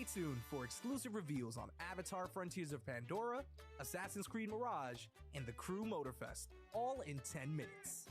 Stay tuned for exclusive reveals on Avatar Frontiers of Pandora, Assassin's Creed Mirage, and the Crew Motorfest, all in 10 minutes.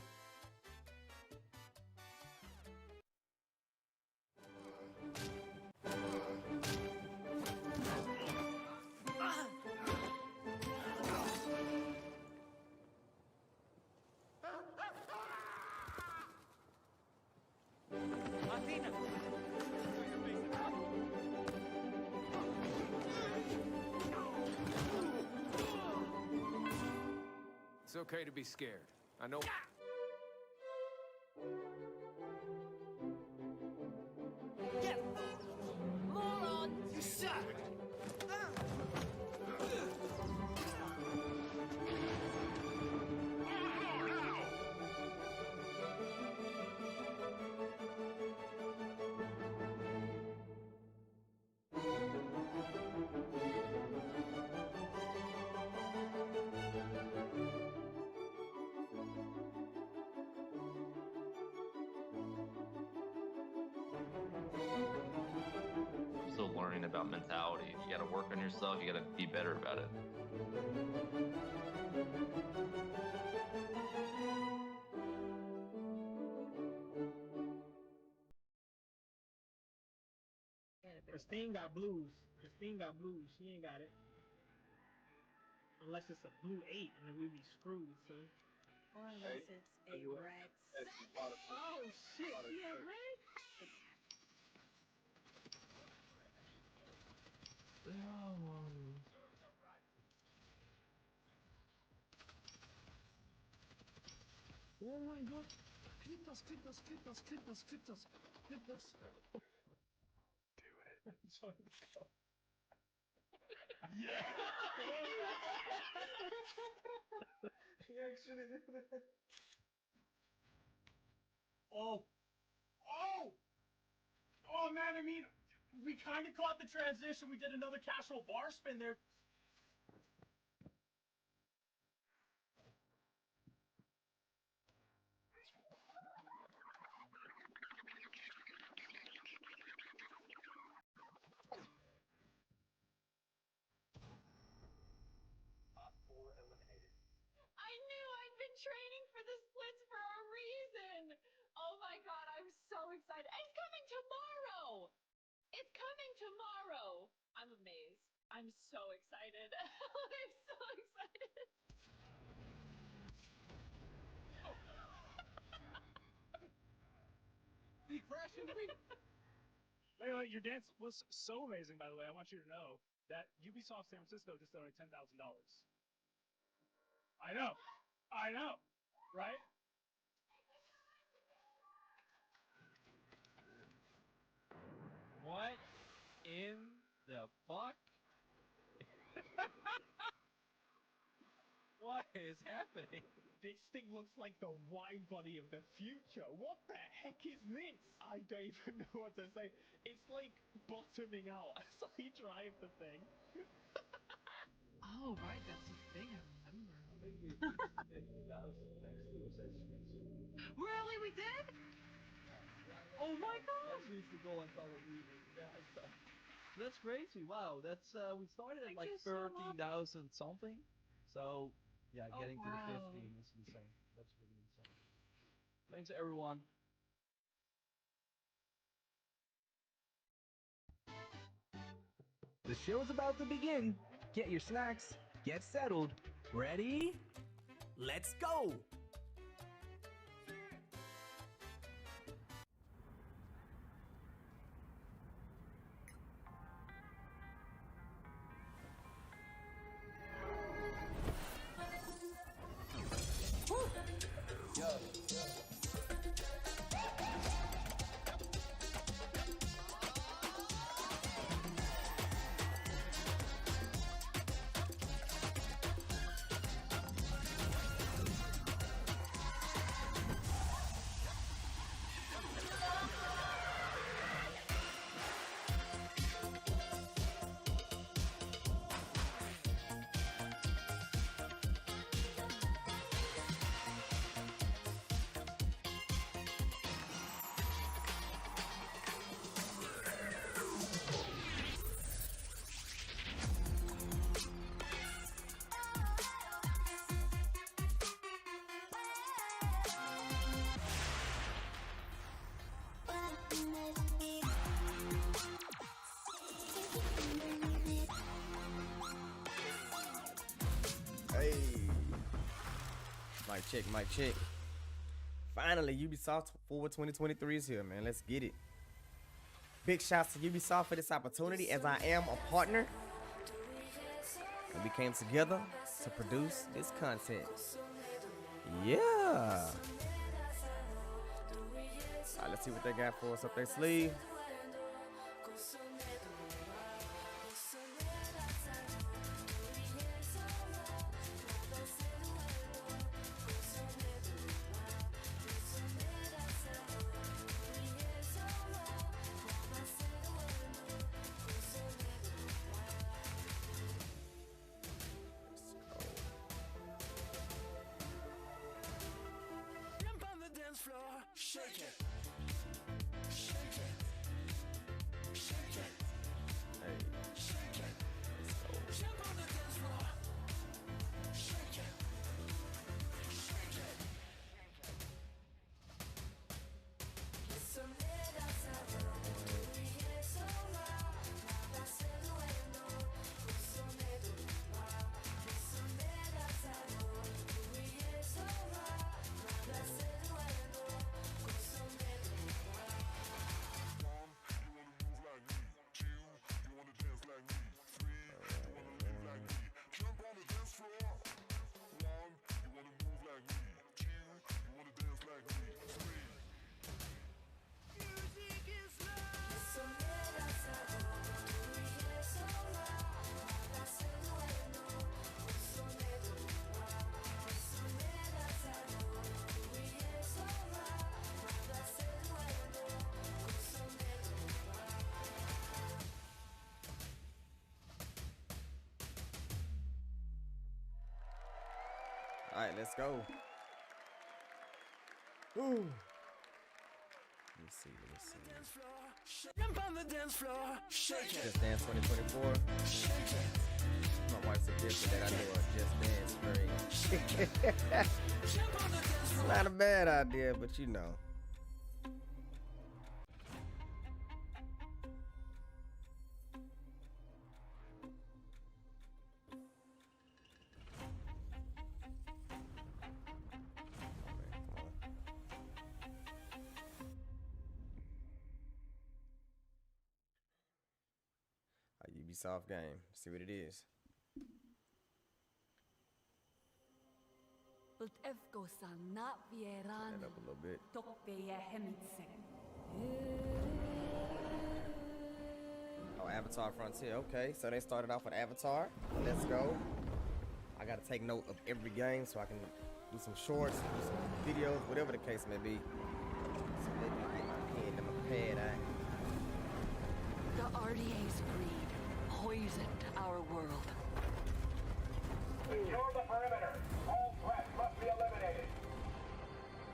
It's okay to be scared. I know. Get moron! You suck! Still learning about mentality. You gotta work on yourself, you gotta be better about it. Christine got blues. Christine got blues. She ain't got it. Unless it's a blue 8 and then we be screwed, son. Or unless it's a red. Oh shit, yeah, red? Oh my god. Clip us. Do it. Yeah! He actually did that. Oh! Oh man, I mean, we kind of caught the transition. We did another casual bar spin there. I knew I'd been training for the splits for a reason. Oh my god, I'm so excited. It's coming tomorrow. It's coming tomorrow. I'm amazed. I'm so excited. I'm so excited. He crashed into me. Anyway, your dance was so amazing, by the way. I want you to know that Ubisoft San Francisco just donated $10,000. I know, right? What in the fuck? What is happening? This thing looks like the wide body of the future. What the heck is this? I don't even know what to say. It's like bottoming out as I drive the thing. Oh, right, that's the thing I remember. Really, we did? Oh my god. That needs to go on top of me. That's crazy. Wow, that's we started at Thank like you so 13,000 something. So yeah, Oh, getting to the wow. 15 is insane. That's really insane. Thanks everyone. The show's about to begin. Get your snacks, get settled. Ready? Let's go! check, mic check. Finally, Ubisoft Forward 2023 is here, man. Let's get it. Big shouts to Ubisoft for this opportunity, as I am a partner. And we came together to produce this content. Yeah. Alright, let's see what they got for us up their sleeve. All right, let's go. Ooh. Let me see. Jump on the dance floor, shake it. Just Dance 2024. Shake it. My wife suggested that I do a Just Dance stream. Jump on the dance It's floor. not a bad idea, but you know. A Ubisoft game. See what it is. Turn that up a little bit. Oh, Avatar Frontier. Okay, so they started off with Avatar. Let's go. I gotta take note of every game so I can do some shorts, do some videos, whatever the case may be. So maybe I get my pen and my pad out. The RDA's greed poisoned our world. Secure the perimeter. All threats must be eliminated.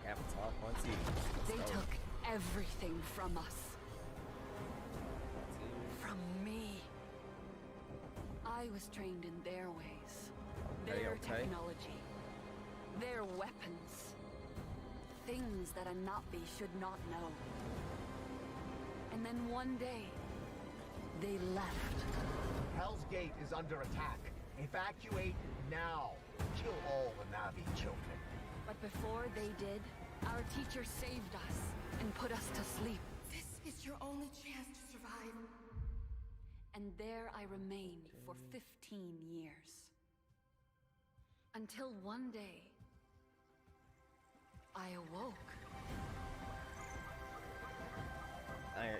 Avatar Frontier. They took everything from us. From me. I was trained in their ways. Their technology. Their weapons. Things that a Navi should not know. And then one day, they left. Hell's Gate is under attack. Evacuate now. Kill all the Navi children. But before they did, our teacher saved us and put us to sleep. This is your only chance to survive. And there I remained for 15 years. Until one day, I awoke.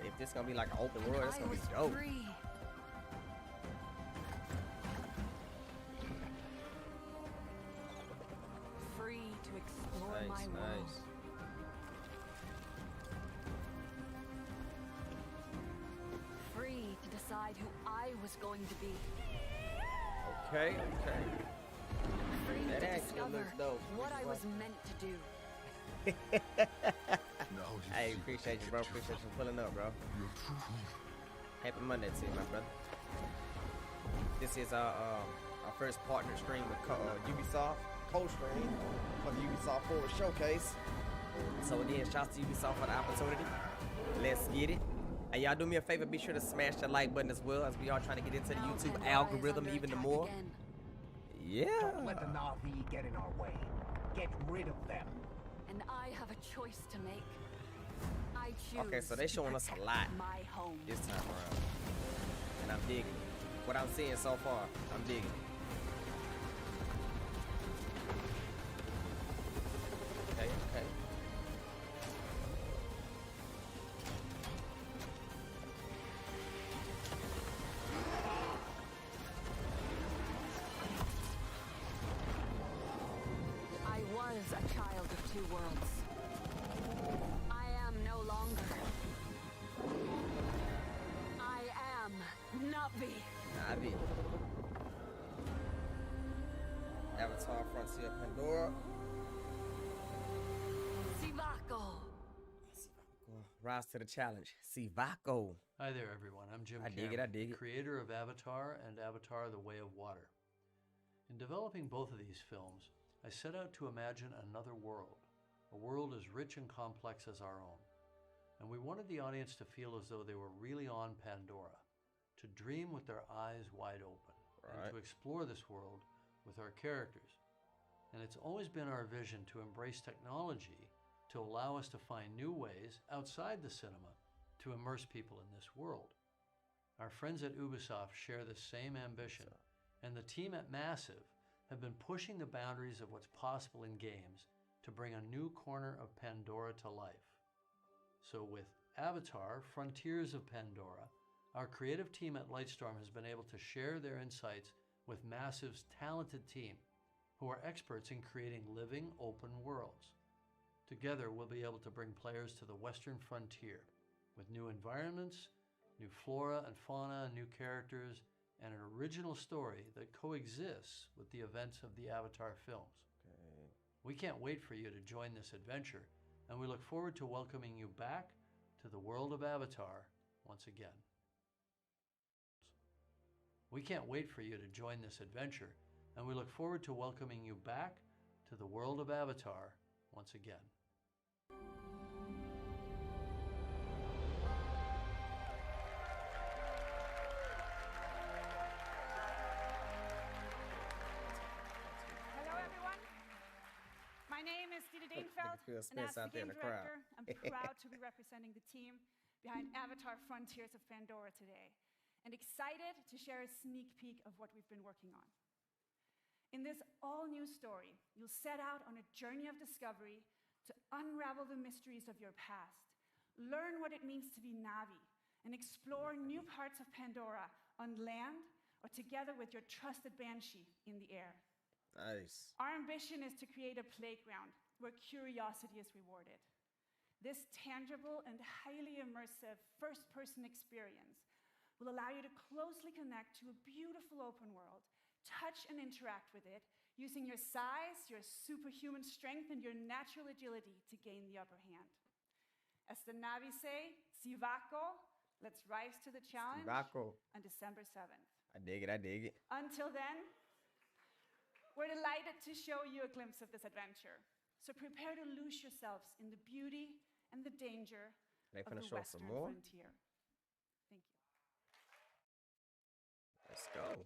If this gonna be like an open world, it's gonna be I dope. was free. Free to explore my world. Free to decide who I was going to be. Okay. Free That to actually discover looks dope. what I was meant to do. Hey, appreciate you, bro. Appreciate you for pulling up, bro. Happy Monday to you, my brother. This is our first partner stream with Ubisoft, co-stream for the Ubisoft Forward Showcase. So again, shouts to Ubisoft for the opportunity. Let's get it. And y'all do me a favor, be sure to smash that like button as well, as we are trying to get into the YouTube algorithm even more. Yeah. Don't let the Navi get in our way. get rid of them. And I have a choice to make. I choose. Okay, so they showing us a lot my home this time around, and I'm digging it. What I'm seeing so far, I'm digging it. Okay, okay. I was a child of two worlds. I am no longer. I am Navi. Navi. Avatar Frontier of Pandora. Sivako. Rise to the challenge. Sivako. Hi there, everyone. I'm Jim I dig it, Cameron, I dig it. creator of Avatar and Avatar: The Way of Water. In developing both of these films, I set out to imagine another world, a world as rich and complex as our own. And we wanted the audience to feel as though they were really on Pandora, to dream with their eyes wide open, and to explore this world with our characters. And it's always been our vision to embrace technology to allow us to find new ways outside the cinema to immerse people in this world. Our friends at Ubisoft share the same ambition, and the team at Massive have been pushing the boundaries of what's possible in games to bring a new corner of Pandora to life. So with Avatar: Frontiers of Pandora, our creative team at Lightstorm has been able to share their insights with Massive's talented team, who are experts in creating living, open worlds. Together, we'll be able to bring players to the Western frontier with new environments, new flora and fauna, new characters, and an original story that coexists with the events of the Avatar films. Okay. We can't wait for you to join this adventure, and we look forward to welcoming you back to the world of Avatar once again. We can't wait for you to join this adventure, and we look forward to welcoming you back to the world of Avatar once again. Hello, everyone. My name is Didi Dainfeld, Phil and Spence as the out there in game the crowd. director, I'm proud to be representing the team behind Avatar: Frontiers of Pandora today, and excited to share a sneak peek of what we've been working on. In this all-new story, you'll set out on a journey of discovery to unravel the mysteries of your past, learn what it means to be Navi, and explore new parts of Pandora on land or together with your trusted Banshee in the air. Nice. Our ambition is to create a playground where curiosity is rewarded. This tangible and highly immersive first-person experience will allow you to closely connect to a beautiful open world, touch and interact with it, using your size, your superhuman strength, and your natural agility to gain the upper hand. As the Navi say, Sivako, let's rise to the challenge Sivako. on December 7th. I dig it, I dig it. Until then, we're delighted to show you a glimpse of this adventure. So prepare to lose yourselves in the beauty and the danger They of finna the show us some Western more? frontier. Thank you. Let's go.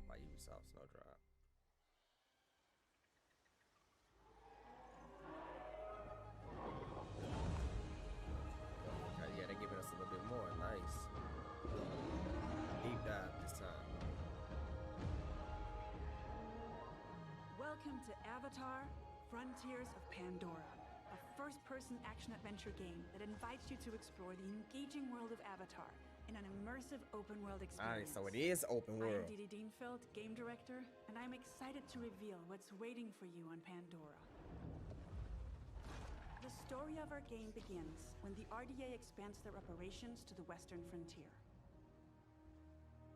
By Ubisoft Snowdrop. Okay, yeah, they're giving us a little bit more. Nice. Deep dive this time. Welcome to Avatar: Frontiers of Pandora, a first-person action-adventure game that invites you to explore the engaging world of Avatar in an immersive open-world experience. Alright, so it is open world. I'm Didi Dainfeld, game director, and I'm excited to reveal what's waiting for you on Pandora. The story of our game begins when the RDA expands their operations to the western frontier.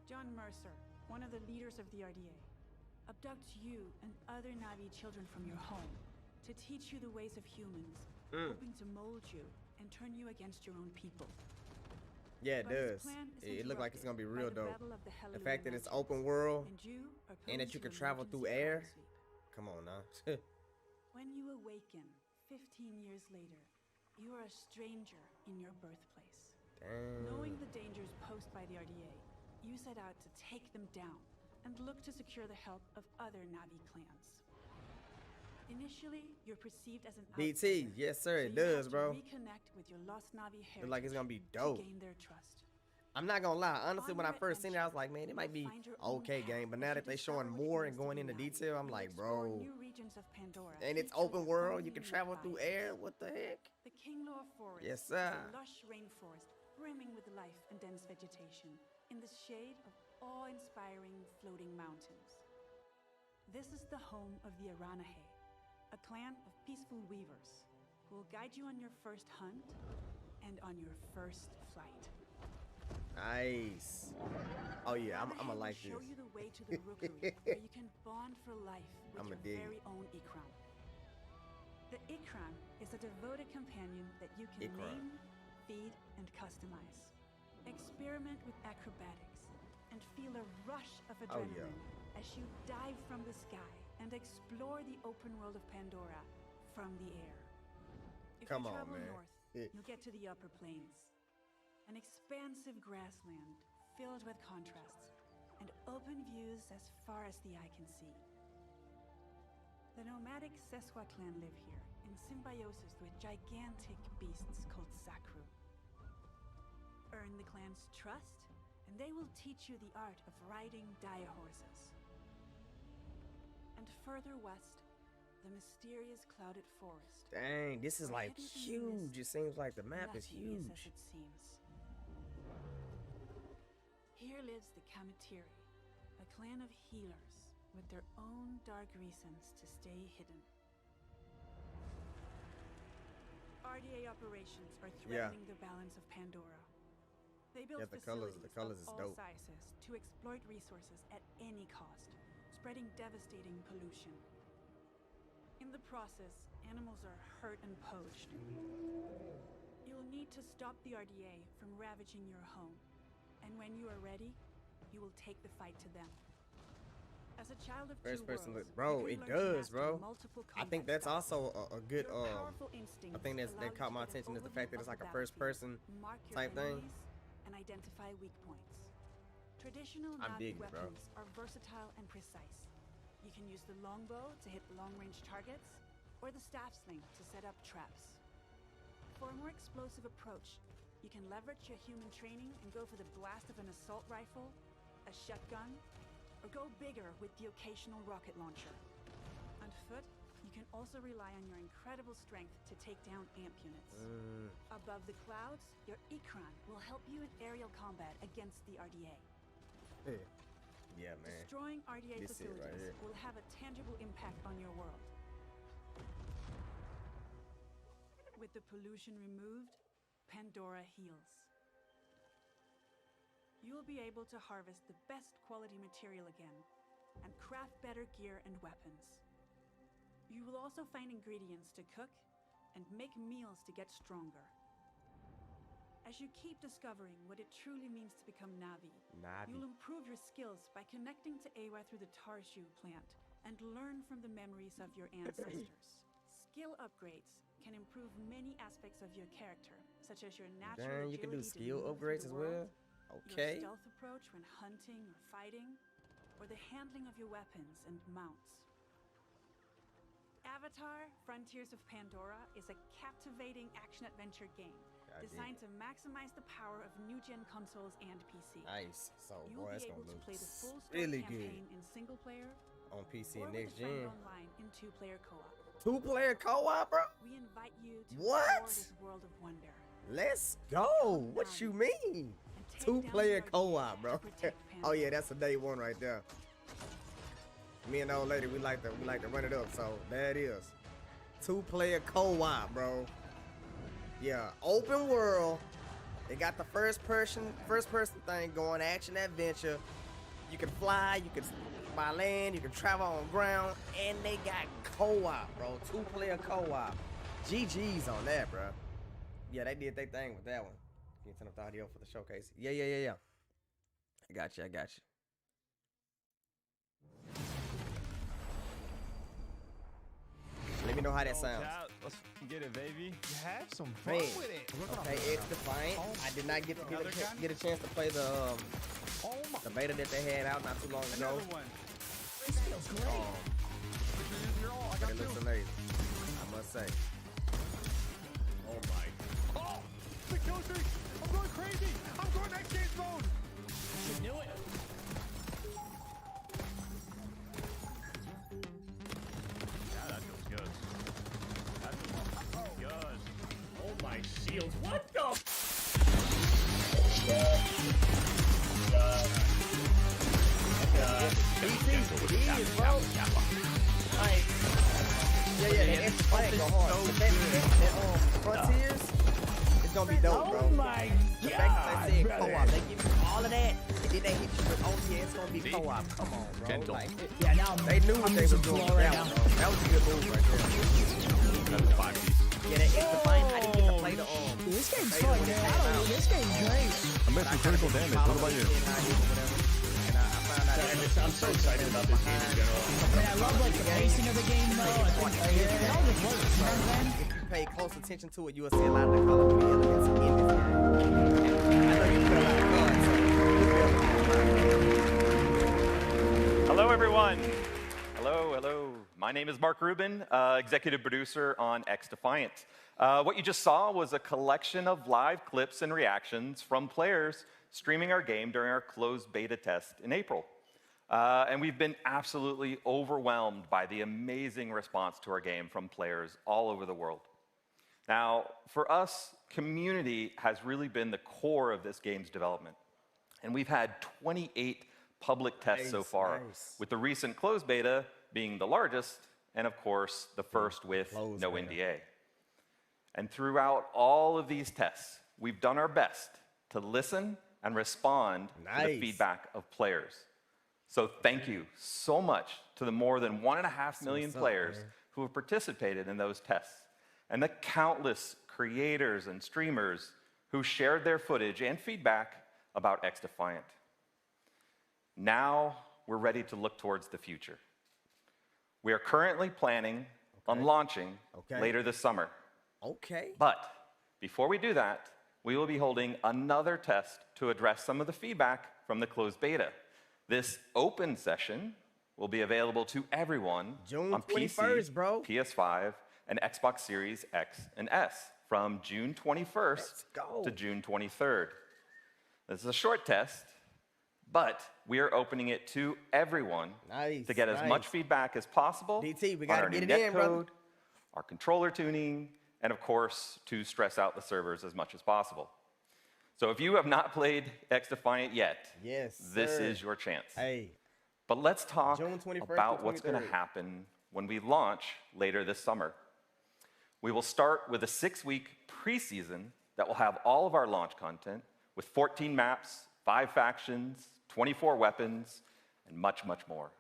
John Mercer, one of the leaders of the RDA, abducts you and other Navi children from your home to teach you the ways of humans, hoping to mold you and turn you against your own people. Yeah, it But his does. plan is It looked like it's gonna be interrupted real by the dope. battle of the The Hallelujah fact that it's Mansions, open world and you are and that posed you to can travel through emergency air. power sweep. Come on now. When you awaken 15 years later, you are a stranger in your birthplace. Damn. Knowing the dangers posed by the RDA, you set out to take them down and look to secure the help of other Navi clans. Initially, you're perceived as an BT, yes sir, it does, bro. Reconnect with your lost Navi heritage. Feel like it's gonna be dope. To gain their trust. I'm not gonna lie, honestly, when I first seen it, I was like, man, it might be okay game. But now that they showing more and going into detail, I'm like, bro. New regions of Pandora. And it's open world, you can travel through air. What the heck? The Kinglor Forest. Yes, sir. Is a lush rainforest brimming with life and dense vegetation in the shade of awe-inspiring floating mountains. This is the home of the Aranahe, a clan of peaceful weavers who will guide you on your first hunt and on your first flight. Nice. Oh yeah, I'm gonna like this. Show you the way to the rookery where you can bond for life with your very own Ikram. The Ikram is a devoted companion that you can name, feed, and customize. Experiment with acrobatics and feel a rush of adrenaline as you dive from the sky and explore the open world of Pandora from the air. If you travel north, you'll get to the upper plains. An expansive grassland filled with contrasts and open views as far as the eye can see. The nomadic Seswa clan live here in symbiosis with gigantic beasts called Sakru. Earn the clan's trust, and they will teach you the art of riding dire horses. And further west, the mysterious clouded forest. Dang, this is like huge. It seems like the map is huge. As it seems. Here lives the Kamatiri, a clan of healers with their own dark reasons to stay hidden. RDA operations are threatening the balance of Pandora. They build facilities of all sizes to exploit resources at any cost, spreading devastating pollution. In the process, animals are hurt and poached. You'll need to stop the RDA from ravaging your home. And when you are ready, you will take the fight to them. As a child of first person worlds, bro, it does, bro. I think that's also a good I think that caught my attention is the fact that it's like a first person type thing. And identify weak points. Traditional Navi weapons are versatile and precise. You can use the longbow to hit long-range targets, or the staff sling to set up traps. For a more explosive approach, you can leverage your human training and go for the blast of an assault rifle, a shotgun, or go bigger with the occasional rocket launcher. On foot, you can also rely on your incredible strength to take down amp units. Above the clouds, your Ikran will help you in aerial combat against the RDA. Yeah, man. Destroying RDA facilities will have a tangible impact on your world. With the pollution removed, Pandora heals. You'll be able to harvest the best quality material again and craft better gear and weapons. You will also find ingredients to cook and make meals to get stronger. As you keep discovering what it truly means to become Navi, you'll improve your skills by connecting to Awa through the Tarshu plant and learn from the memories of your ancestors. Skill upgrades can improve many aspects of your character, such as your natural you can do agility skill upgrades as well? Okay. Your stealth approach when hunting or fighting, or the handling of your weapons and mounts. Avatar: Frontiers of Pandora is a captivating action-adventure game designed to maximize the power of new-gen consoles and PC. Nice. So, You'll boy, be it's able gonna to play the full look story really campaign good in single player on PC or and with next a friend gen. online in two-player co-op. Two-player co-op, bro? We invite you to What? explore this world of wonder. Let's go. What you mean? Two-player co-op, bro. Oh yeah, that's a day one right there. Me and the old lady, we like to run it up. So there it is. Two-player co-op, bro. Yeah, open world. They got the first person thing going, action adventure. You can fly, you can by land, you can travel on ground, and they got co-op, bro. Two-player co-op. GG's on that, bro. Yeah, they did their thing with that one. Can you turn up the audio for the showcase? Yeah. I got you. Let me know how that sounds. Let's get it, baby. Have some fun with it. Okay, it's Defiant. I did not get a chance to play the The beta that they had out not too long ago. This feels great. But it looks amazing, I must say. Oh my. Oh! The kill streak! I'm going crazy! I'm going X Games mode! You should do it. Yeah, that feels good. That feels good. Oh my shields. What the? Yeah, the fight go hard. Frontiers, it's gonna be dope, bro. Oh my the god, fact that they said brother. co-op, they give you all of that, and then they hit you with, oh yeah, it's gonna be co-op. Come on, bro. Like, Yeah, now they knew what they were doing with that one, bro. That was a good move right there. Yeah, that extra fight, I didn't get to play the This game's fun, man. This game's great. I'm missing critical damage. What about you? I'm so excited about this game in general. Man, I love like the pacing of the game though. I think it all just works, you know what I'm saying? If you pay close attention to it, you will see a lot of the Call of Duty elements in this game. I know you put a lot of cards, so you'll be able to. Hello, everyone. Hello. My name is Mark Rubin, executive producer on X Defiant. What you just saw was a collection of live clips and reactions from players streaming our game during our closed beta test in April. And we've been absolutely overwhelmed by the amazing response to our game from players all over the world. Now, for us, community has really been the core of this game's development. And we've had 28 public tests so far, with the recent closed beta being the largest, and of course, the first with no NDA. And throughout all of these tests, we've done our best to listen and respond to the feedback of players. So thank you so much to the more than 1.5 million players who have participated in those tests, and the countless creators and streamers who shared their footage and feedback about X Defiant. Now we're ready to look towards the future. We are currently planning on launching later this summer. But before we do that, we will be holding another test to address some of the feedback from the closed beta. This open session will be available to everyone on PC, PS5, and Xbox Series X and S from June 21st to June 23rd. This is a short test, but we are opening it to everyone to get as much feedback as possible DT, we on gotta our get new it in, brother. netcode, our controller tuning, and of course, to stress out the servers as much as possible. So if you have not played X Defiant yet, this is your chance. But let's talk about what's going to happen when we launch later this summer. We will start with a 6-week preseason that will have all of our launch content with 14 maps, 5 factions, 24 weapons, and much, much more.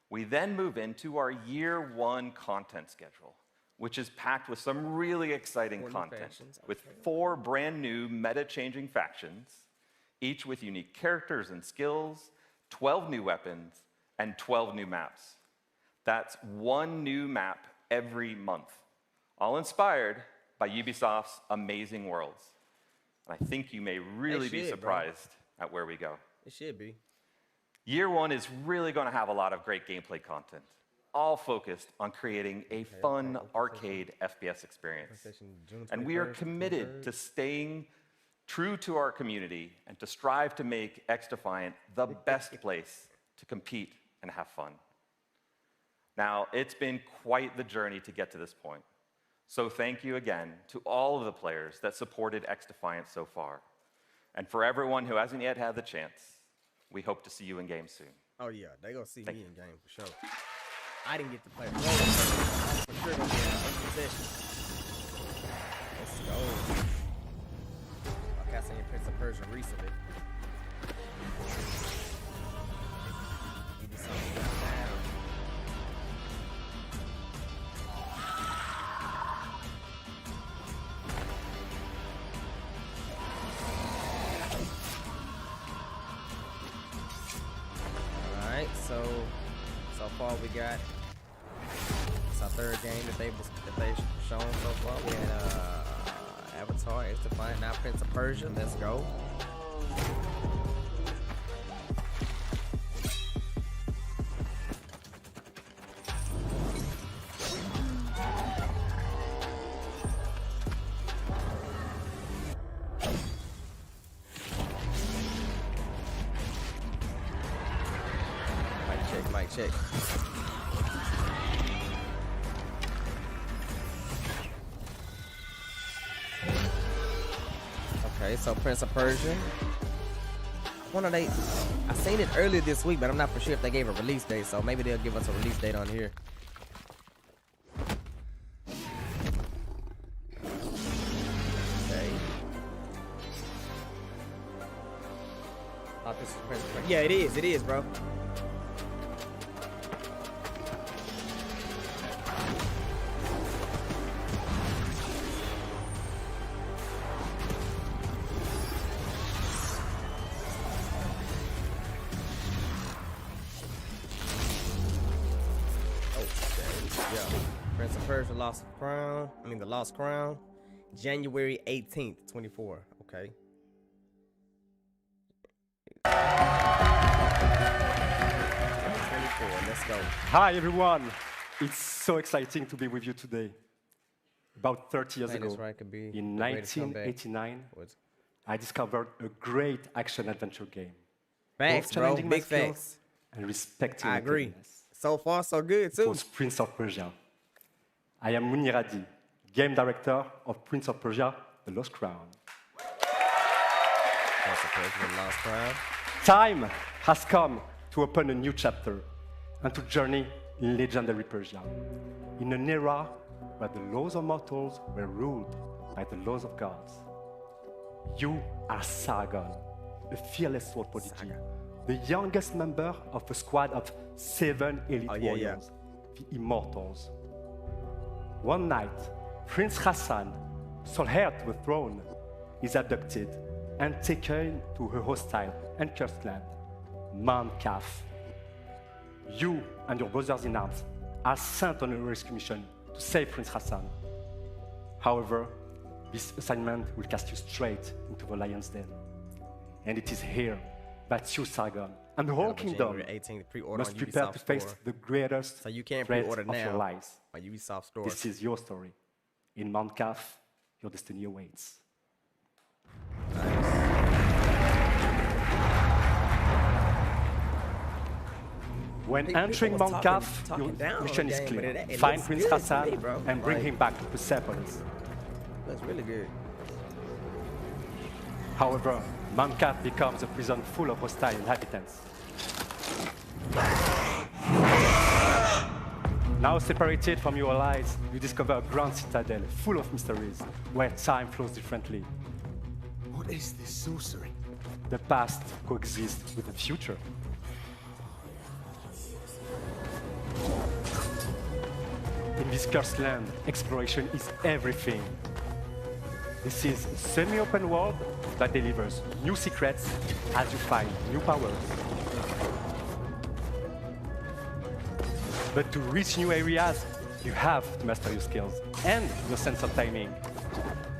We then move into our year 1 content schedule, which is packed with some really exciting content, with 4 brand new meta-changing factions, each with unique characters and skills, 12 new weapons, and 12 new maps. That's 1 new map every month, all inspired by Ubisoft's amazing worlds. And I think you may really be surprised at where we go. It should be. Year 1 is really going to have a lot of great gameplay content, all focused on creating a fun arcade FPS experience. And we are committed to staying true to our community and to strive to make X Defiant the best place to compete and have fun. Now, it's been quite the journey to get to this point. So thank you again to all of the players that supported X Defiant so far. And for everyone who hasn't yet had the chance, we hope to see you in game soon. Oh yeah, they gonna see me in game for sure. I didn't get to play. I'm for sure gonna be in possession. Let's go. Like I seen Prince of Persia recently. Give me something down. Alright, so far we got, it's our 3rd game that they've shown so far. We had Avatar, X Defiant, now Prince of Persia. Let's go. Mic check. Okay, so Prince of Persia. I seen it earlier this week, but I'm not for sure if they gave a release date, so maybe they'll give us a release date on here. Okay. Thought this was Prince of Persia. Yeah, it is, bro. The Lost Crown, January 18th, 24. Okay. Let's go. Hi, everyone. It's so exciting to be with you today. About 30 years ago, in 1989, I discovered a great action-adventure game. Thanks, bro. Big thanks. And respecting I agree. So far, so good, too. It was Prince of Persia. I am Munir Hadi, game director of Prince of Persia, The Lost Crown. Time has come to open a new chapter and to journey in legendary Persia, in an era where the laws of mortals were ruled by the laws of gods. You are Sargon, a fearless sword prodigy, the youngest member of a squad of 7 elite warriors, the Immortals. One night, Prince Hassan, sole heir to the throne, is abducted and taken to her hostile and cursed land, Mount Kaf. You and your brothers-in-arms are sent on a rescue mission to save Prince Hassan. However, this assignment will cast you straight into the lion's den. And it is here that you, Sargon, and the whole kingdom must prepare to face the greatest threat of your lives. Ubisoft store. This is your story. In Mount Kaf, your destiny awaits. When entering Mount Kaf, your mission is clear. Find Prince Hassan and bring him back to Persepolis. That's really good. However, Mount Kaf becomes a prison full of hostile inhabitants. Now separated from your allies, you discover a grand citadel full of mysteries, where time flows differently. What is this sorcery? The past coexists with the future. In this cursed land, exploration is everything. This is a semi-open world that delivers new secrets as you find new powers. But to reach new areas, you have to master your skills and your sense of timing,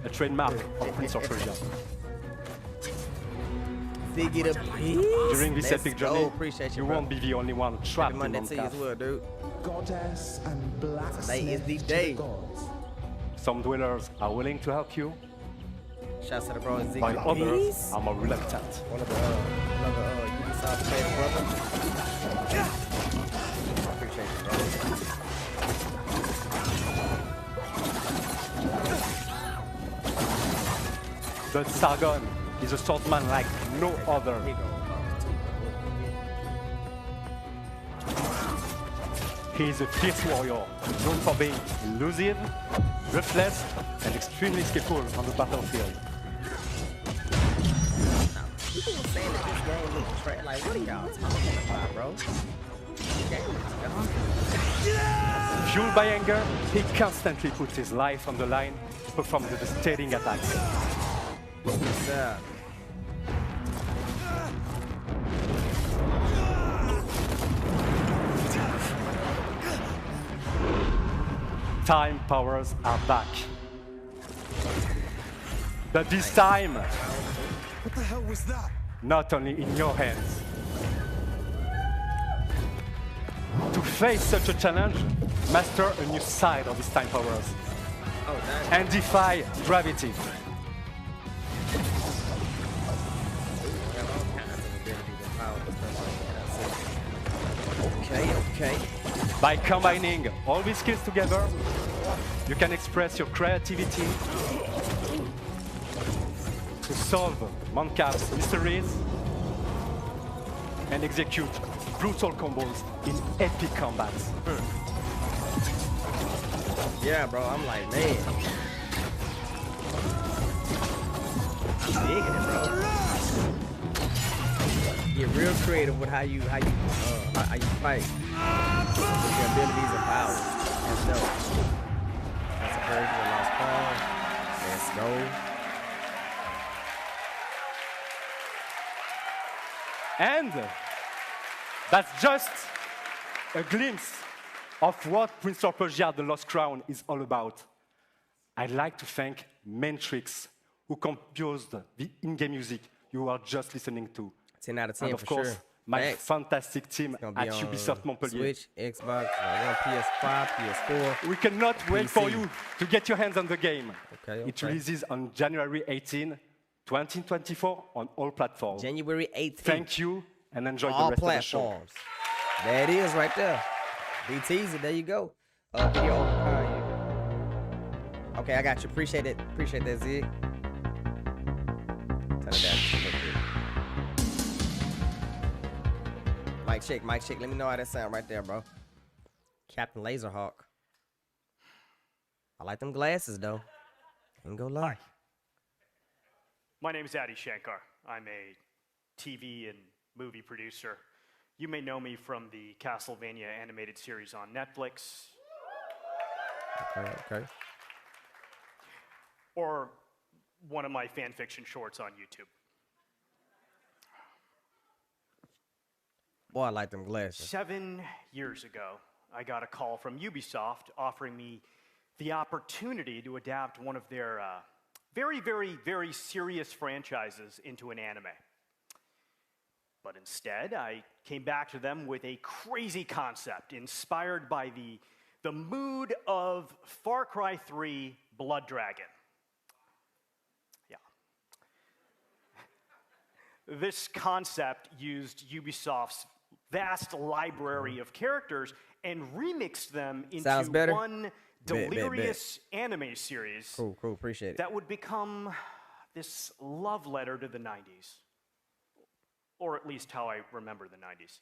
a trademark of Prince of Persia. During this epic journey, you won't be the only one trapped in Mount Kaf. Goddess and black Today is the day. Some dwellers are willing to help you, Shouts to the bro Ezekiel. while others are more reluctant. One of the Ubisoft players, brother. Appreciate you, bro. But Sargon is a swordsman like no other. He is a fierce warrior, known for being elusive, ruthless, and extremely skillful on the battlefield. People were saying that this game looks trash. Like, what are y'all talking about, bro? Fueled by anger, he constantly puts his life on the line to perform the devastating attacks. What's up? Time powers are back. But this time, What the hell was that? not only in your hands. To face such a challenge, master a new side of his time powers and defy gravity. Okay. By combining all these skills together, you can express your creativity to solve Mancap's mysteries and execute brutal combos in epic combats. Yeah, bro, I'm like, man. I'm digging it, bro. Get real creative with how you fight. Your abilities and powers. That's dope. That's a version of Lost Cause. Let's go. And that's just a glimpse of what Prince of Persia: The Lost Crown is all about. I'd like to thank Matrix, who composed the in-game music you are just listening to. 10 out of 10 and of for course, sure. my Thanks. fantastic team at Ubisoft Montpellier. Switch, Xbox, One, PS5, PS4. We cannot wait PC. for you to get your hands on the game. Okay. It releases on January 18, 2024 on all platforms. January 18th. Thank you and enjoy all the rest platforms. of the show. There it is right there. BT's it. There you go. Video. Okay, I got you. Appreciate it. Appreciate that, Zig. Turn it down. Mic check, mic check. Let me know how that sound right there, bro. Captain Laserhawk. I like them glasses, though. Ain't gonna lie. My name is Adi Shankar. I'm a TV and movie producer. You may know me from the Castlevania animated series on Netflix. Okay. Or one of my fan fiction shorts on YouTube. Boy, I like them glasses. 7 years ago, I got a call from Ubisoft offering me the opportunity to adapt one of their very, very, very serious franchises into an anime. But instead, I came back to them with a crazy concept inspired by the mood of Far Cry 3 Blood Dragon. Yeah. This concept used Ubisoft's vast library of characters and remixed them into one delirious anime series. Cool, appreciate it. That would become this love letter to the 90s. Or at least how I remember the 90s.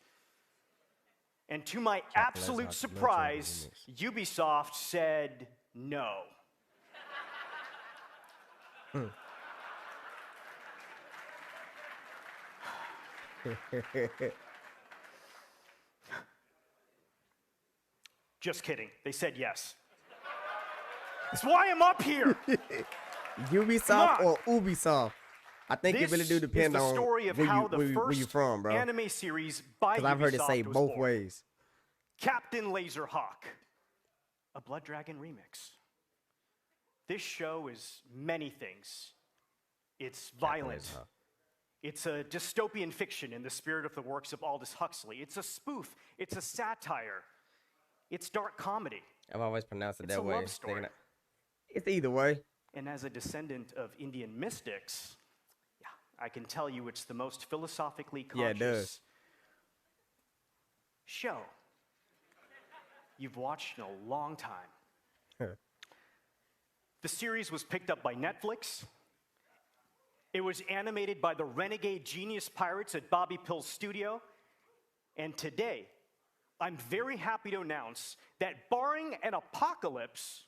And to my absolute surprise, Ubisoft said no. Just kidding. They said yes. That's why I'm up here. Ubisoft or Ubisoft? I think it really do depend on story of where you from, bro. Anime series by Because I've heard it Ubisoft say was both born. ways. Captain Laserhawk, a Blood Dragon remix. This show is many things. It's violent. It's a dystopian fiction in the spirit of the works of Aldous Huxley. It's a spoof. It's a satire. It's dark comedy. I've always pronounced it It's that a way. love story. It's either way. And as a descendant of Indian mystics, yeah, I can tell you it's the most philosophically conscious show you've watched in a long time. The series was picked up by Netflix. It was animated by the renegade genius pirates at Bobby Pill's studio. And today, I'm very happy to announce that barring an apocalypse,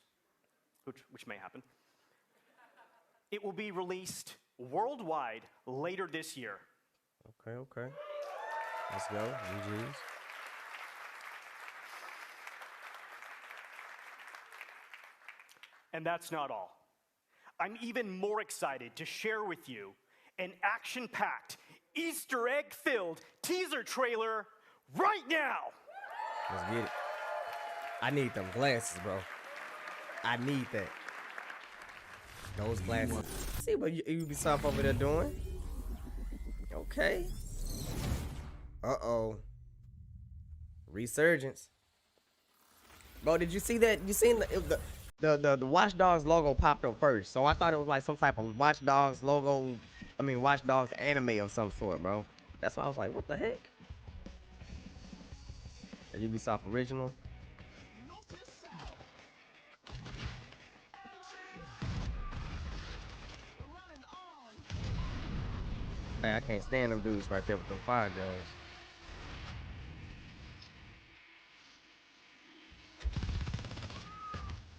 which may happen, it will be released worldwide later this year. Okay. Let's go. GG's. And that's not all. I'm even more excited to share with you an action-packed, Easter egg-filled teaser trailer right now. Let's get it. I need them glasses, bro. I need that. Those glasses. See what Ubisoft over there doing. Okay. Uh-oh. Resurgence. Bro, did you see that? You seen the Watch Dogs logo popped up first. So I thought it was like some type of Watch Dogs logo. I mean, Watch Dogs anime of some sort, bro. That's why I was like, what the heck? A Ubisoft original. Man, I can't stand them dudes right there with them fire guns.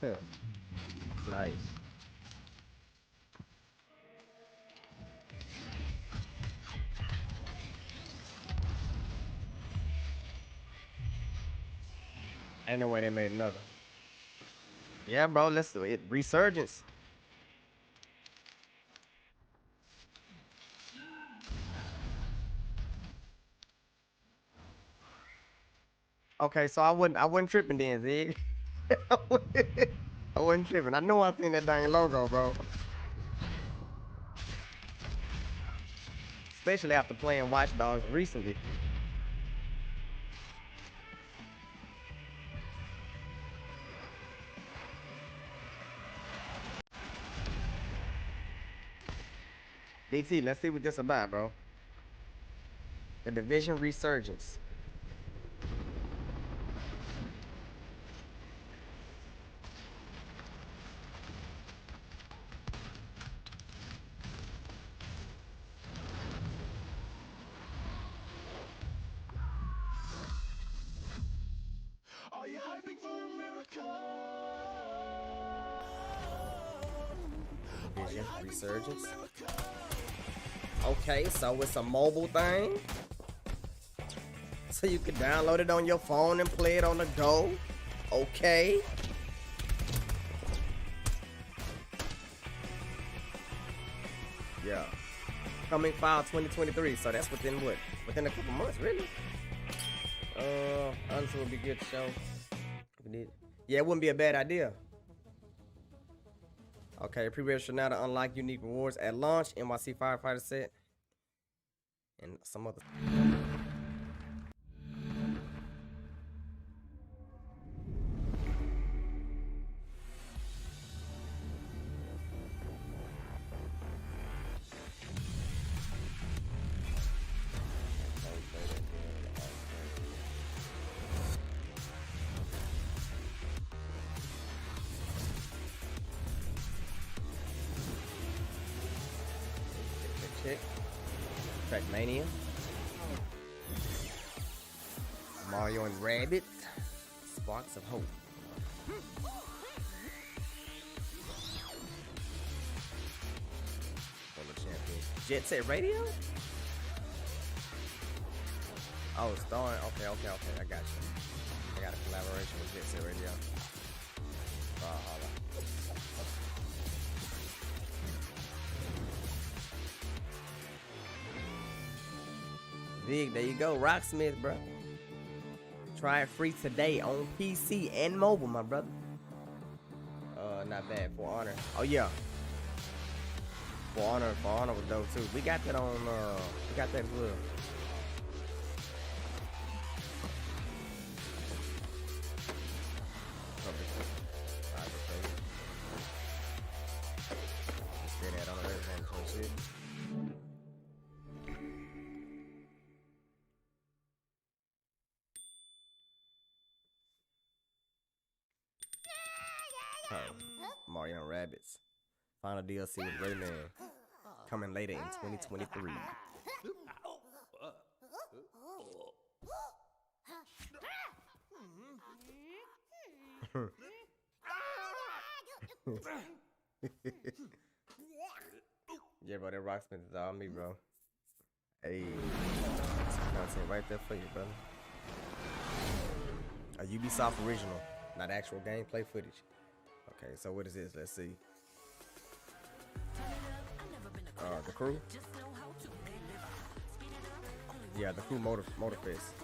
Huh. Nice. Ain't no way they made another. Yeah, bro, let's do it. Resurgence. Okay, so I wasn't tripping then, Zig. I wasn't tripping. I know I seen that dang logo, bro. Especially after playing Watch Dogs recently. DT, let's see what this about, bro. The Division Resurgence. Are you hyping for a miracle? Division Resurgence. Okay, so it's a mobile thing. So you can download it on your phone and play it on the go. Okay. Yeah. Coming fall 2023. So that's within what? Within a couple months, really? Honestly, it would be good to show. Yeah, it wouldn't be a bad idea. Okay, pre-register now to unlock unique rewards at launch, NYC Firefighter set, and some other. Check. Trackmania. Mario and Rabbids. Sparks of Hope. Jet Set Radio? Oh, starring. Okay, I got you. I got a collaboration with Jet Set Radio. Big, there you go, Rocksmith, bro. Try it free today on PC and mobile, my brother. Not bad. For Honor. Oh yeah. For Honor was dope too. We got that on. We got that as well. Mario and Rabbids. Final DLC with Rayman. Coming later in 2023. Yeah, bro, that Rocksmith is all me, bro. Hey, some content right there for you, brother. A Ubisoft original, not actual gameplay footage. Okay, so what is this? Let's see. The Crew. Yeah, the Crew Motorfest.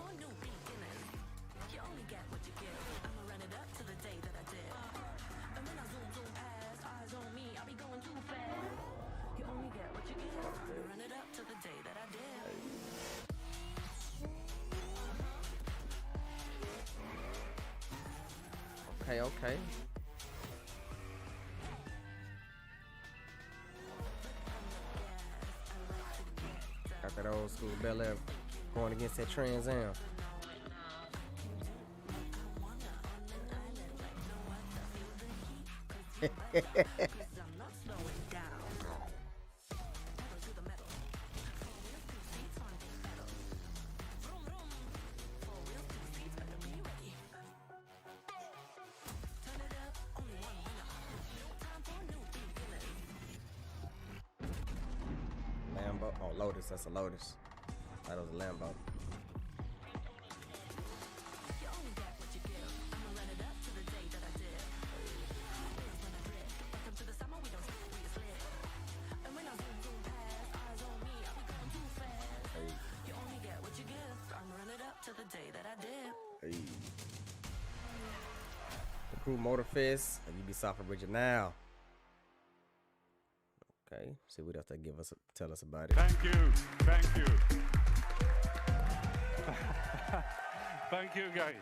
Okay. Got that old school Bel Air going against that Trans Am. Lambo. Oh, Lotus. That's a Lotus. That was a Lambo. Hey. The Crew Motorfest at Ubisoft original. Okay, see what else they tell us about it. Thank you. Thank you, guys.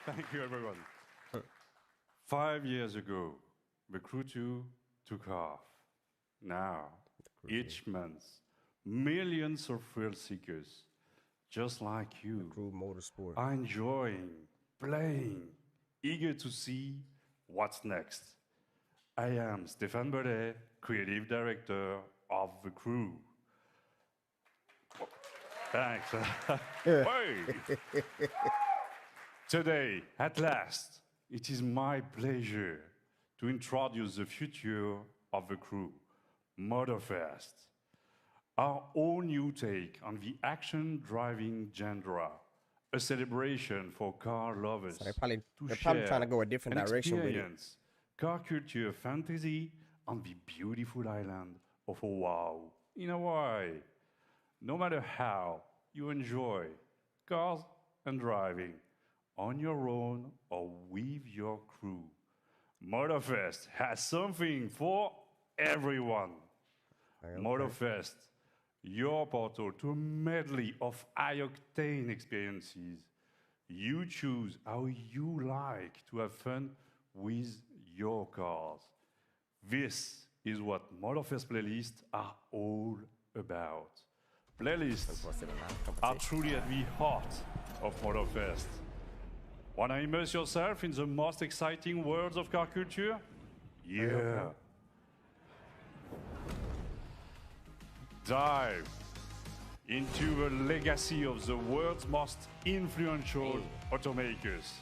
Thank you, everyone. 5 years ago, the Crew 2 took off. Now, each month, millions of thrill seekers, just like you, the Crew Motorsport, are enjoying, playing, eager to see what's next. I am Stéphane Bellet, Creative Director of the Crew. Thanks. Wait. Today, at last, it is my pleasure to introduce the future of the Crew, Motorfest, our own new take on the action-driving genre, a celebration for car lovers. So they're probably trying to go a different direction with it. Car culture fantasy on the beautiful island of Oahu in Hawaii. No matter how you enjoy cars and driving, on your own or with your crew, Motorfest has something for everyone. Okay. Motorfest, your portal to a medley of high-octane experiences. You choose how you like to have fun with your cars. This is what Motorfest playlists are all about. Playlists are truly at the heart of Motorfest. Want to immerse yourself in the most exciting worlds of car culture? Yeah. Dive into the legacy of the world's most influential automakers.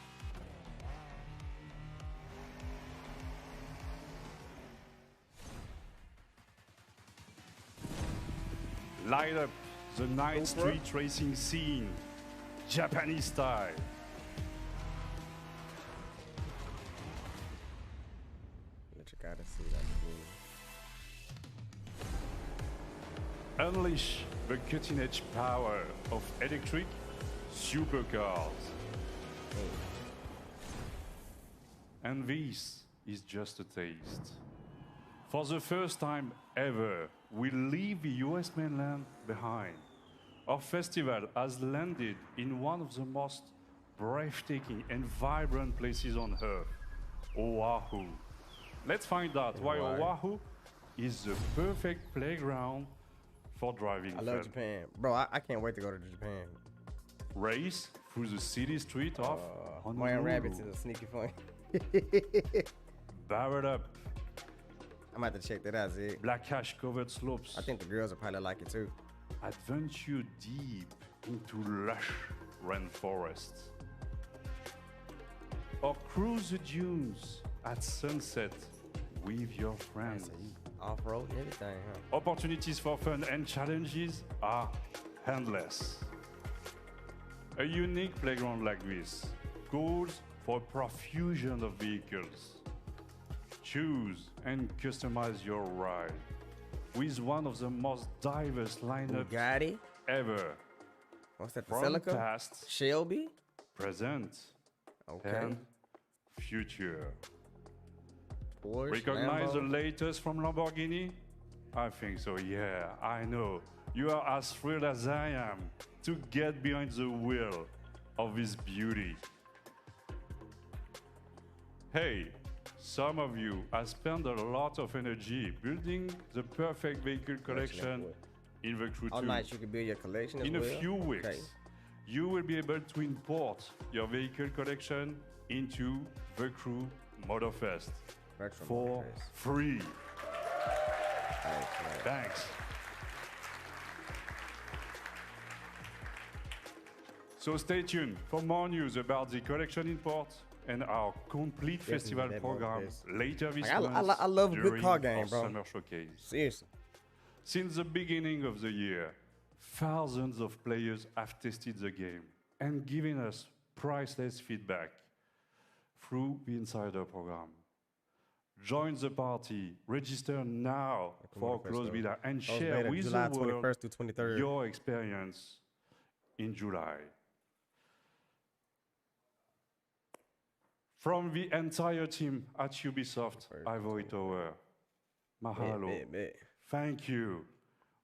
Light up the night street racing scene, Japanese style. You gotta see that. Unleash the cutting-edge power of electric supercars. And this is just a taste. For the first time ever, we leave the US mainland behind. Our festival has landed in one of the most breathtaking and vibrant places on Earth, Oahu. Let's find out why Oahu is the perfect playground for driving. I love Japan. Bro, I can't wait to go to Japan. Race through the city street of Honolulu. Wearing rabbits is a sneaky fun. Barrel up. I'm about to check that out, Zig. Black ash covered slopes. I think the girls will probably like it too. Adventure deep into lush rainforests. Or cruise the dunes at sunset with your friends. Off-road and everything, huh? Opportunities for fun and challenges are endless. A unique playground like this calls for a profusion of vehicles. Choose and customize your ride with one of the most diverse lineups ever. What's that? From Celica? past, Shelby, present, and future. Porsche, Recognize Lambo. the latest from Lamborghini? I think so, yeah, I know. You are as thrilled as I am to get behind the wheel of this beauty. Hey, some of you have spent a lot of energy building the perfect vehicle collection in the Crew 2. All night you can build your collection as In well? a few weeks, you will be able to import your vehicle collection into the Crew Motorfest. for free. Thanks. So stay tuned for more news about the collection import and our complete festival program later this month. I love a good car game, bro. Summer showcase. Seriously. Since the beginning of the year, thousands of players have tested the game and given us priceless feedback through the Insider program. Join the party, register now for closed beta, and share with July the world 21st through 23rd. your experience in July. From the entire team at Ubisoft Ivory Tower, mahalo. Thank you.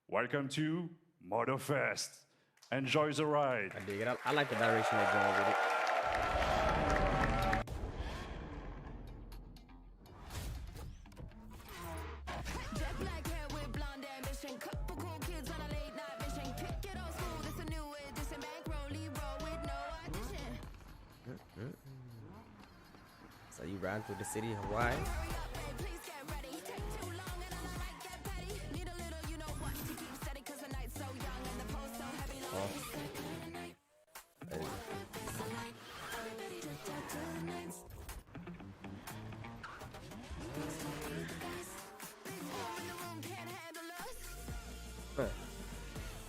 Welcome to Motorfest. Enjoy the ride. I dig it. I like the direction they're going with it. So you riding through the city of Hawaii?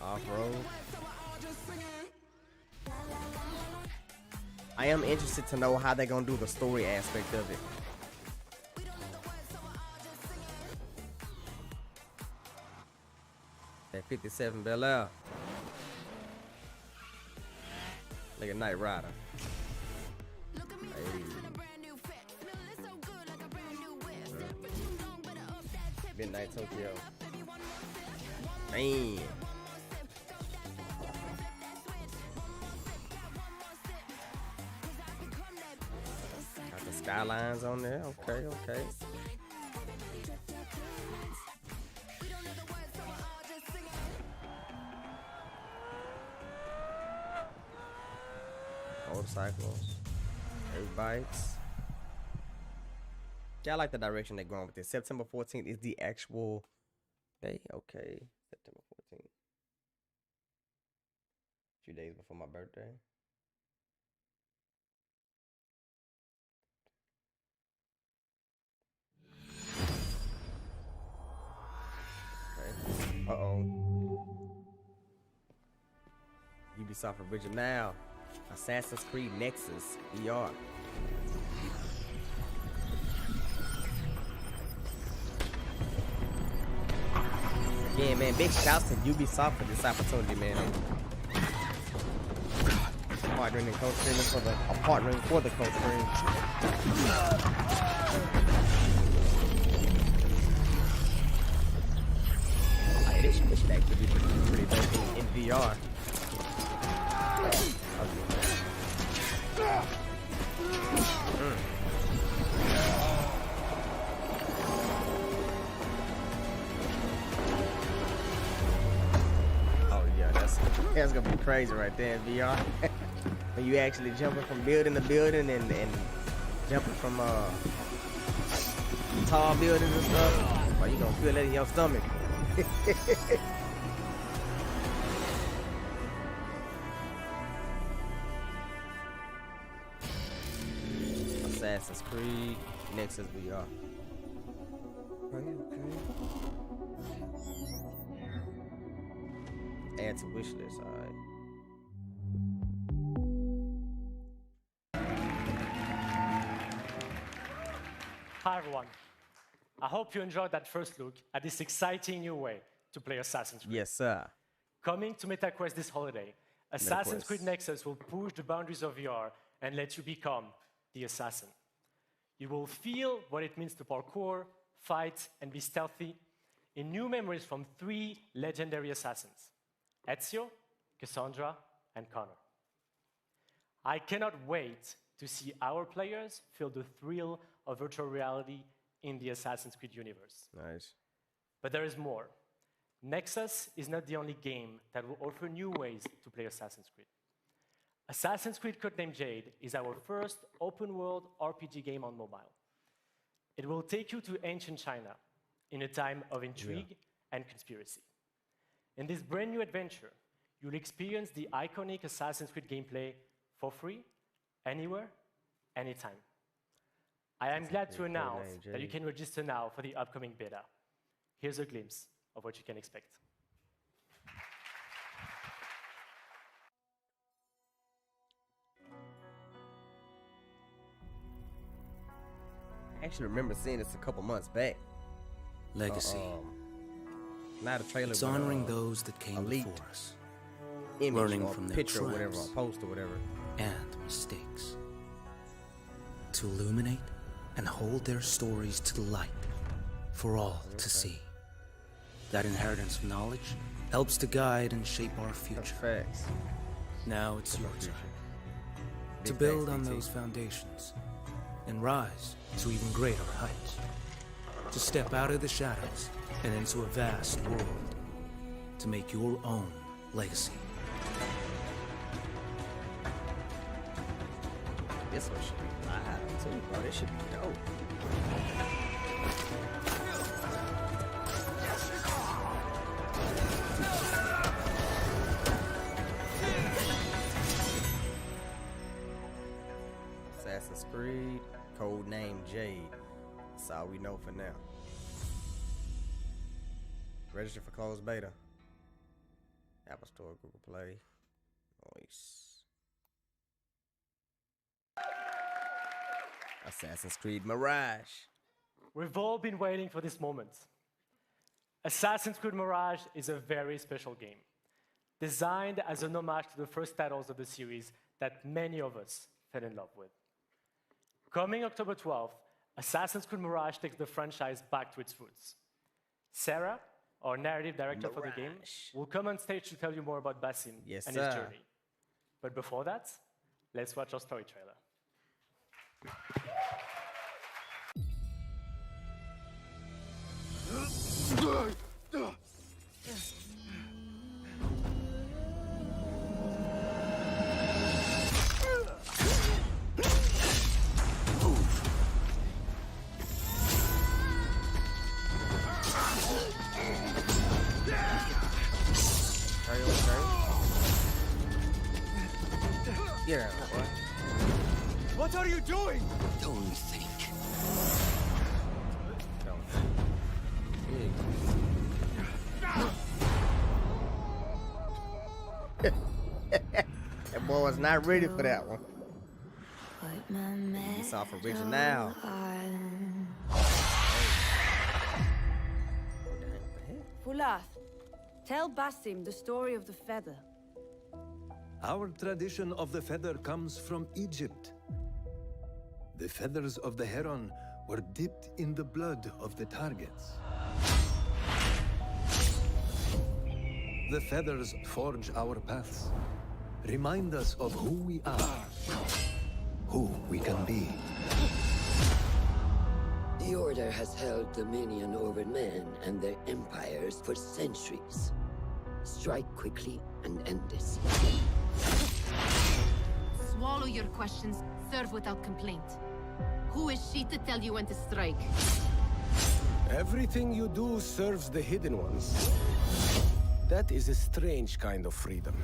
Off-road. I am interested to know how they're gonna do the story aspect of it. That 57 Bel Air. Like a Night Rider. Hey. Midnight Tokyo. Man. Got the skylines on there. Okay, okay. Motorcycles. Bikes. Yeah, I like the direction they're going with this. September 14th is the actual day. Okay. September 14th. A few days before my birthday. Okay. Uh-oh. Ubisoft Original. Assassin's Creed Nexus VR. Yeah, man, big shouts to Ubisoft for this opportunity, man. Partnering and co-streaming for the partnering for the co-stream. This should actually be pretty dope in VR. Oh yeah, that's gonna be crazy right there in VR. When you actually jumping from building to building and jumping from tall buildings and stuff, well, you gonna feel it in your stomach. Assassin's Creed Nexus VR. Are you okay? Add to wish list, alright. Hi everyone. I hope you enjoyed that first look at this exciting new way to play Assassin's Creed. Yes, sir. Coming to MetaQuest this holiday, Assassin's Creed Nexus will push the boundaries of VR and let you become the assassin. You will feel what it means to parkour, fight, and be stealthy in new memories from 3 legendary assassins, Ezio, Cassandra, and Connor. I cannot wait to see our players feel the thrill of virtual reality in the Assassin's Creed universe. Nice. But there is more. Nexus is not the only game that will offer new ways to play Assassin's Creed. Assassin's Creed Codename Jade is our first open-world RPG game on mobile. It will take you to ancient China in a time of intrigue and conspiracy. In this brand new adventure, you'll experience the iconic Assassin's Creed gameplay for free, anywhere, anytime. I am glad to announce that you can register now for the upcoming beta. Here's a glimpse of what you can expect. I actually remember seeing this a couple months back. Legacy. Not a trailer. It's honoring those that came before us. Learning from their picture or whatever, triumphs or post or whatever. And mistakes. To illuminate and hold their stories to the light for all to see. That inheritance of knowledge helps to guide and shape our future. Now it's your turn to build on those foundations and rise to even greater heights. To step out of the shadows and into a vast world. To make your own legacy. This one should be live too, bro. This should be dope. Assassin's Creed, codename Jade. That's all we know for now. Register for closed beta. Apple Store, Google Play. Nice. Assassin's Creed Mirage. We've all been waiting for this moment. Assassin's Creed Mirage is a very special game, designed as an homage to the first titles of the series that many of us fell in love with. Coming October 12th, Assassin's Creed Mirage takes the franchise back to its roots. Sarah, our narrative director for the game, will come on stage to tell you more about Basim and his journey. But before that, let's watch our story trailer. Yeah. What are you doing? Don't think. That boy was not ready for that one. Ubisoft original. Fulath, tell Basim the story of the feather. Our tradition of the feather comes from Egypt. The feathers of the heron were dipped in the blood of the targets. The feathers forge our paths, remind us of who we are, who we can be. The Order has held dominion over men and their empires for centuries. Strike quickly and end this. Swallow your questions, serve without complaint. Who is she to tell you when to strike? Everything you do serves the hidden ones. That is a strange kind of freedom.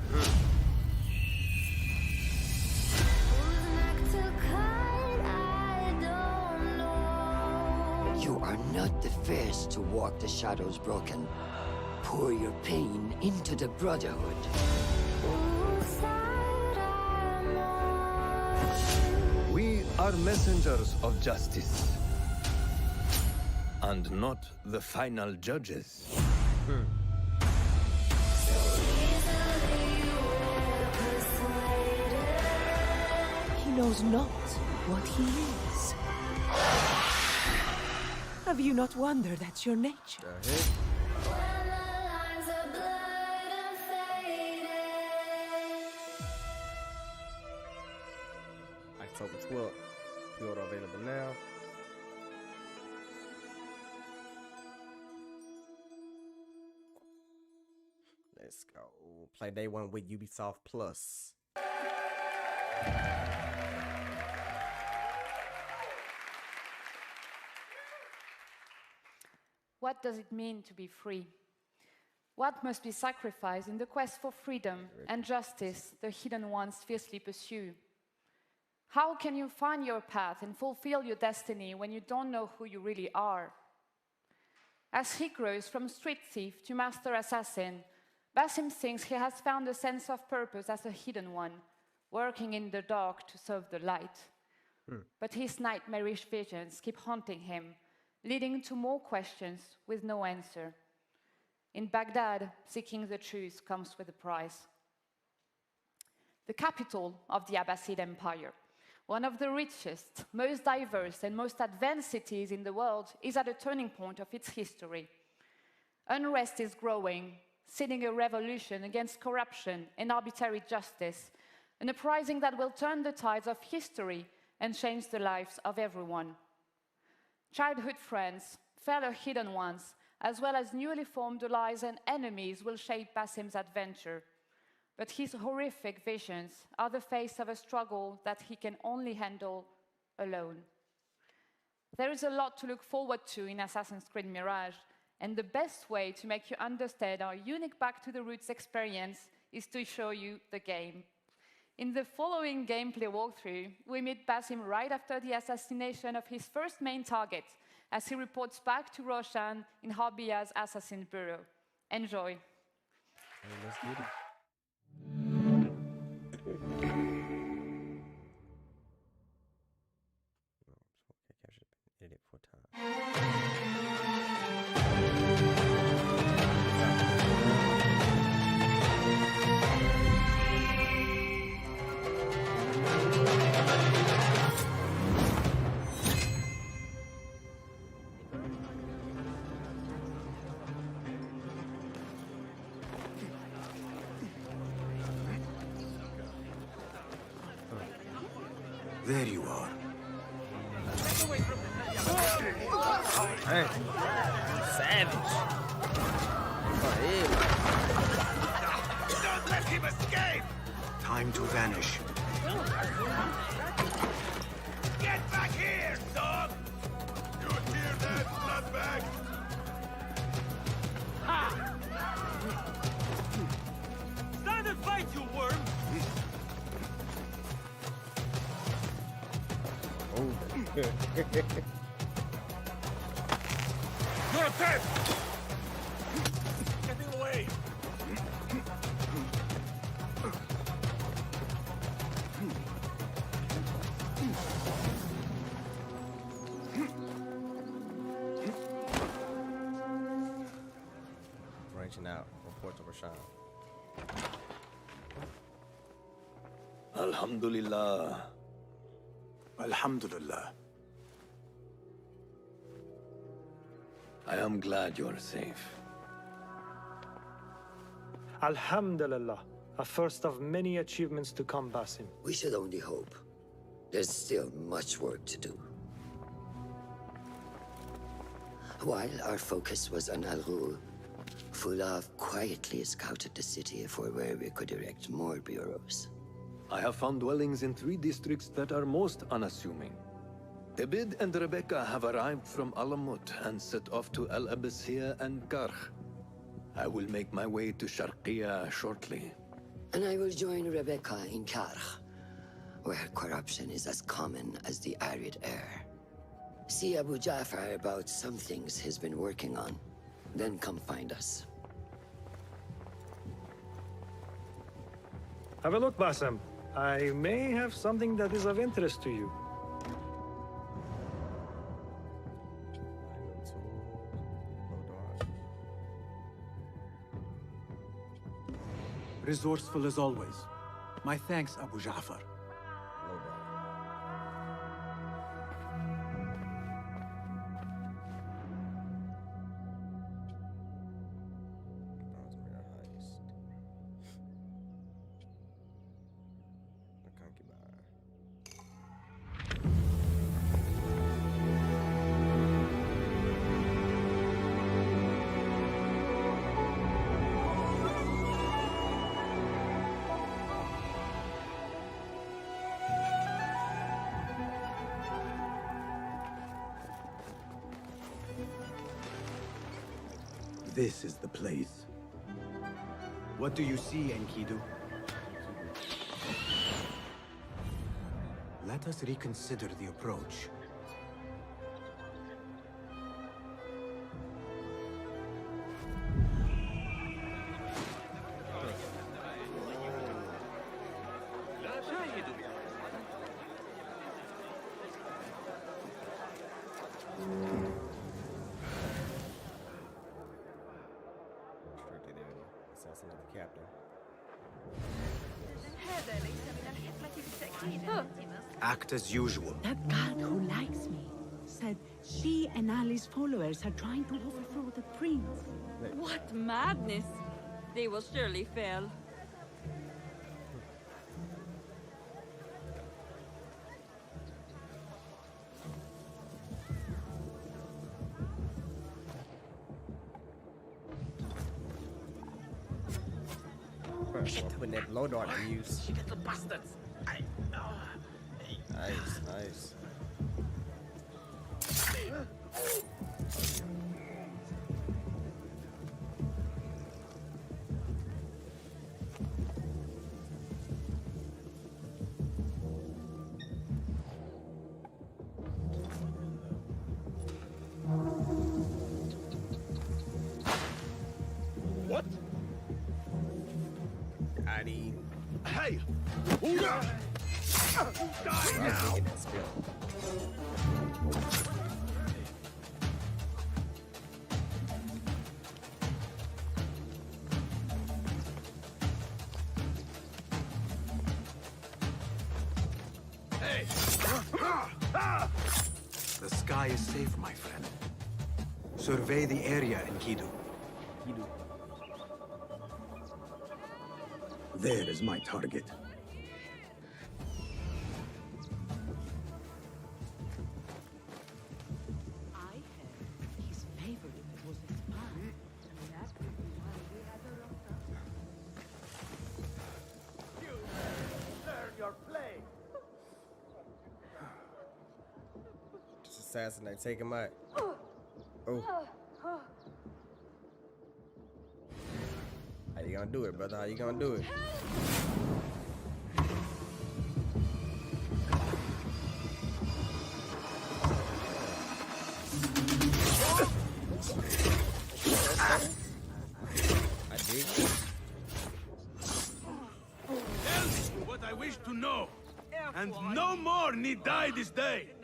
You are not the first to walk the shadows broken. Pour your pain into the Brotherhood. We are messengers of justice. And not the final judges. He knows not what he is. Have you not wondered at your nature? October 12th. Pre-order available now. Let's go. Play day one with Ubisoft Plus. What does it mean to be free? What must be sacrificed in the quest for freedom and justice the hidden ones fiercely pursue? How can you find your path and fulfill your destiny when you don't know who you really are? As he grows from street thief to master assassin, Basim thinks he has found a sense of purpose as a hidden one, working in the dark to serve the light. But his nightmarish visions keep haunting him, leading to more questions with no answer. In Baghdad, seeking the truth comes with a price. The capital of the Abbasid Empire, one of the richest, most diverse, and most advanced cities in the world, is at a turning point of its history. Unrest is growing, seeding a revolution against corruption and arbitrary justice, an uprising that will turn the tides of history and change the lives of everyone. Childhood friends, fellow hidden ones, as well as newly formed allies and enemies will shape Basim's adventure. But his horrific visions are the face of a struggle that he can only handle alone. There is a lot to look forward to in Assassin's Creed Mirage, and the best way to make you understand our unique Back to the Roots experience is to show you the game. In the following gameplay walkthrough, we meet Basim right after the assassination of his first main target, as he reports back to Roshan in Harbiya's Assassin Bureau. Enjoy. Let's get it. Edit 4 times. There you are. Hey. Savage. Don't let him escape! Time to vanish. Get back here, dog! You hear that, bloodbag? Ha! Stand and fight, you worm! You're dead! Getting away! Branching out. Report to Rashan. Alhamdulillah. Alhamdulillah. I am glad you're safe. Alhamdulillah. A first of many achievements to come, Basim. We should only hope. There's still much work to do. While our focus was on Al Ghul, Fulaf quietly scouted the city for where we could erect more bureaus. I have found dwellings in 3 districts that are most unassuming. Abid and Rebecca have arrived from Alamut and set off to Al Abbasiyah and Karh. I will make my way to Sharqiyah shortly. And I will join Rebecca in Karh, where corruption is as common as the arid air. See Abu Ja'far about some things he's been working on. Then come find us. Have a look, Basim. I may have something that is of interest to you. Resourceful as always. My thanks, Abu Ja'far. This is the place. What do you see, Enkidu? Let us reconsider the approach. Assassinate the captain. Act as usual. That guard who likes me said she and Ali's followers are trying to overthrow the prince. What madness! They will surely fail. Putting that blow dart to use. She little bastards. Nice, nice. What? Addy. Hey! Hold on! Die now! Hey! The sky is safe, my friend. Survey the area, Enkidu. There is my target. I heard his favorite was a spy, and that could be why we had her locked up. You learn your play! Just assassinate, take him out. Oh. How you gonna do it, brother? How you gonna do it? I dig it. Tell me what I wish to know, and no more need die this day!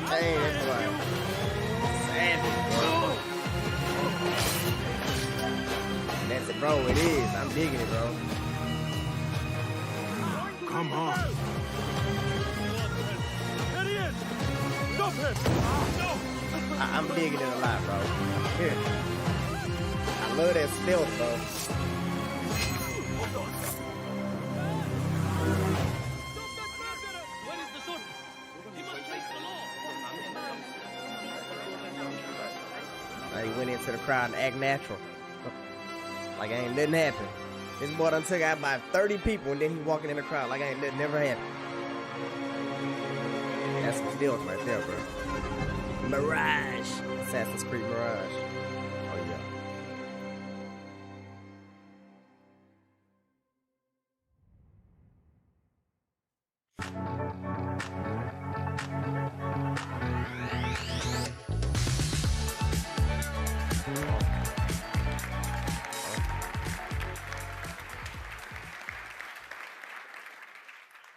Hey, that's right. Savage, bro. That's it, bro. It is. I'm digging it, bro. Come on! There he is! Stop him! No! I'm digging it a lot, bro. I love that stealth, bro. He went into the crowd and act natural. Like ain't nothing happened. This boy done took out by 30 people and then he walking in the crowd like ain't nothing never happened. That's some stealth right there, bro. Mirage. Assassin's Creed Mirage. Oh yeah.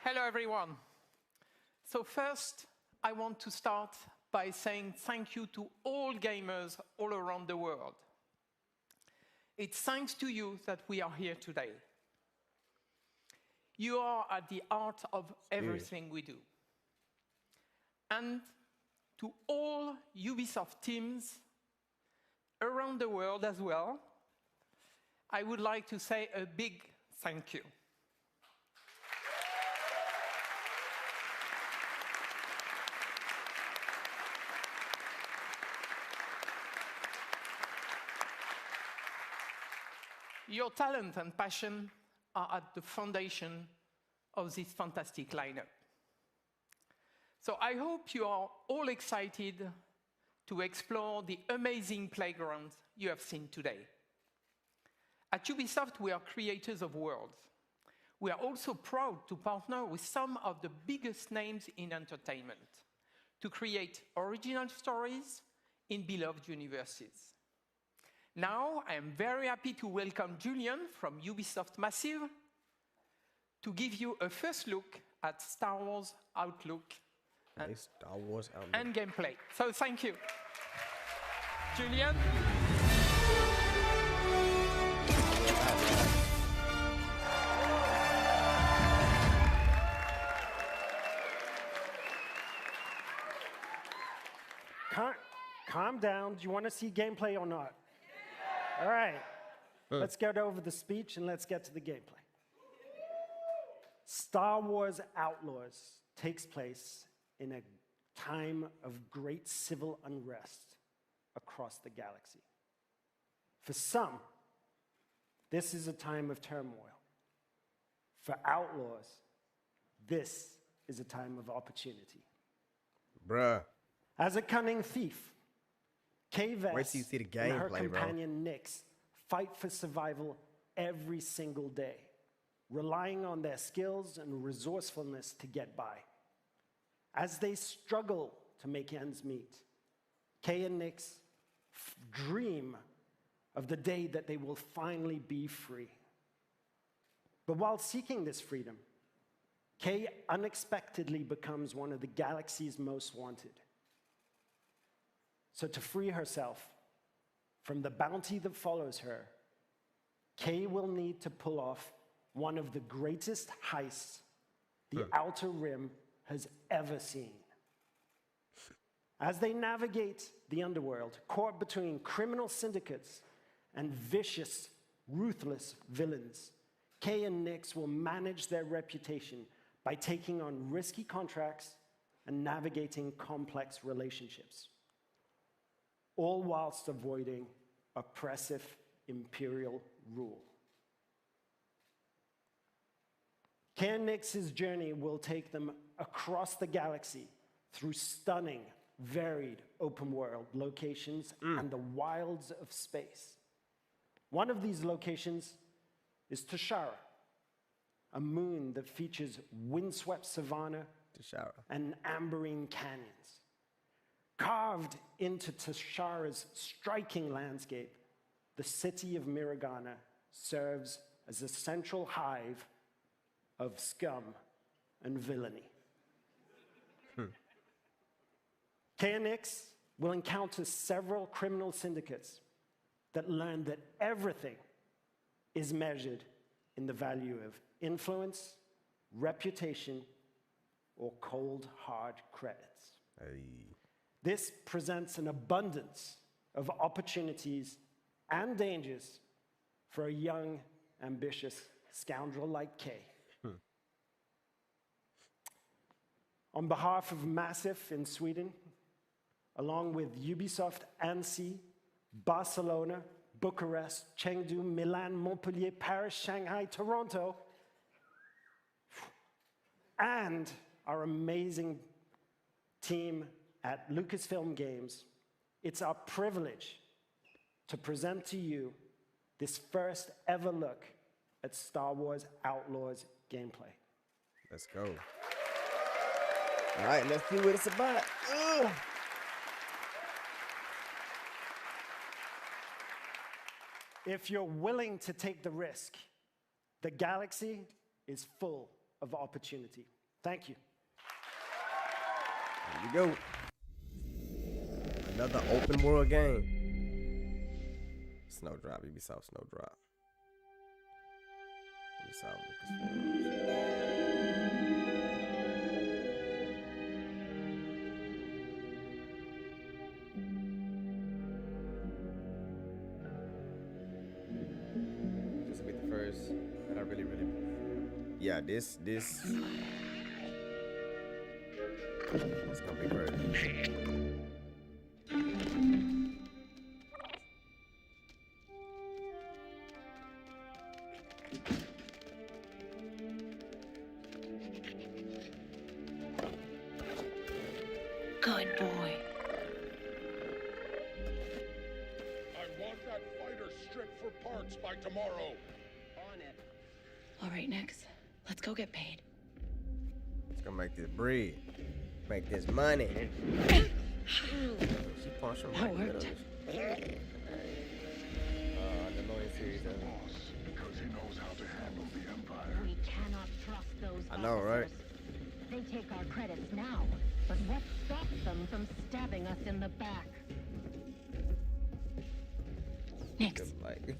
Hello, everyone. So first, I want to start by saying thank you to all gamers all around the world. It's thanks to you that we are here today. You are at the heart of everything we do. And to all Ubisoft teams around the world as well, I would like to say a big thank you. Your talent and passion are at the foundation of this fantastic lineup. So I hope you are all excited to explore the amazing playground you have seen today. At Ubisoft, we are creators of worlds. We are also proud to partner with some of the biggest names in entertainment to create original stories in beloved universes. Now, I am very happy to welcome Julian from Ubisoft Massive to give you a first look at Star Wars Outlook and gameplay. So thank you. Julian? Calm down. Do you want to see gameplay or not? All right. Let's get over the speech and let's get to the gameplay. Star Wars Outlaws takes place in a time of great civil unrest across the galaxy. For some, this is a time of turmoil. For Outlaws, this is a time of opportunity. Bruh. As a cunning thief, Kay Vess Wait till you see the and her gameplay, bro. companion Nyx fight for survival every single day, relying on their skills and resourcefulness to get by. As they struggle to make ends meet, Kay and Nyx dream of the day that they will finally be free. But while seeking this freedom, Kay unexpectedly becomes one of the galaxy's most wanted. So to free herself from the bounty that follows her, Kay will need to pull off one of the greatest heists the Outer Rim has ever seen. As they navigate the underworld, caught between criminal syndicates and vicious, ruthless villains, Kay and Nyx will manage their reputation by taking on risky contracts and navigating complex relationships, all whilst avoiding oppressive imperial rule. Kay and Nyx's journey will take them across the galaxy through stunning, varied open-world locations and the wilds of space. One of these locations is Tashara, a moon that features windswept savanna and amberine canyons. Carved into Tashara's striking landscape, the city of Miragana serves as a central hive of scum and villainy. Kay and Nyx will encounter several criminal syndicates that learn that everything is measured in the value of influence, reputation, or cold, hard credits. This presents an abundance of opportunities and dangers for a young, ambitious scoundrel like Kay. On behalf of Massive in Sweden, along with Ubisoft Annecy, Barcelona, Bucharest, Chengdu, Milan, Montpellier, Paris, Shanghai, Toronto, and our amazing team at Lucasfilm Games, it's our privilege to present to you this first ever look at Star Wars Outlaws gameplay. Let's go. All right, let's see what it's about. Ugh. If you're willing to take the risk, the galaxy is full of opportunity. Thank you. There you go. Another open world game. Snowdrop, Ubisoft Snowdrop. Ubisoft Lucasfilm. This will be the first that I really, yeah, this it's gonna be great. Good boy. I want that fighter stripped for parts by tomorrow. On it. All right, Nix. Let's go get paid. Let's go make this bread. Make this money. She punched him right in the middle of it. The Loyal series. Because he knows how to handle the Empire. We cannot trust those I know, right? They take our credits now, but what stops them from stabbing us in the back? Nix. Like.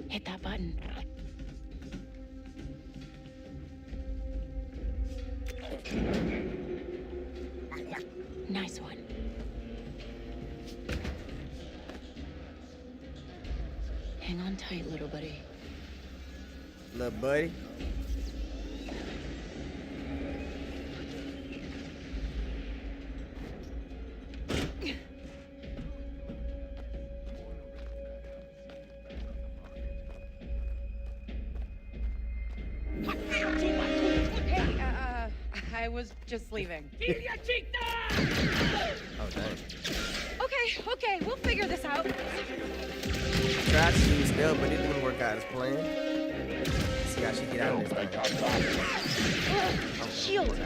Hit that button. Nice one. Hang on tight, little buddy. Little buddy. Hey, I was just leaving. Oh, dang. Okay, we'll figure this out. Tried to use stealth, but it didn't work out as planned. See how she get out of this thing. Shield.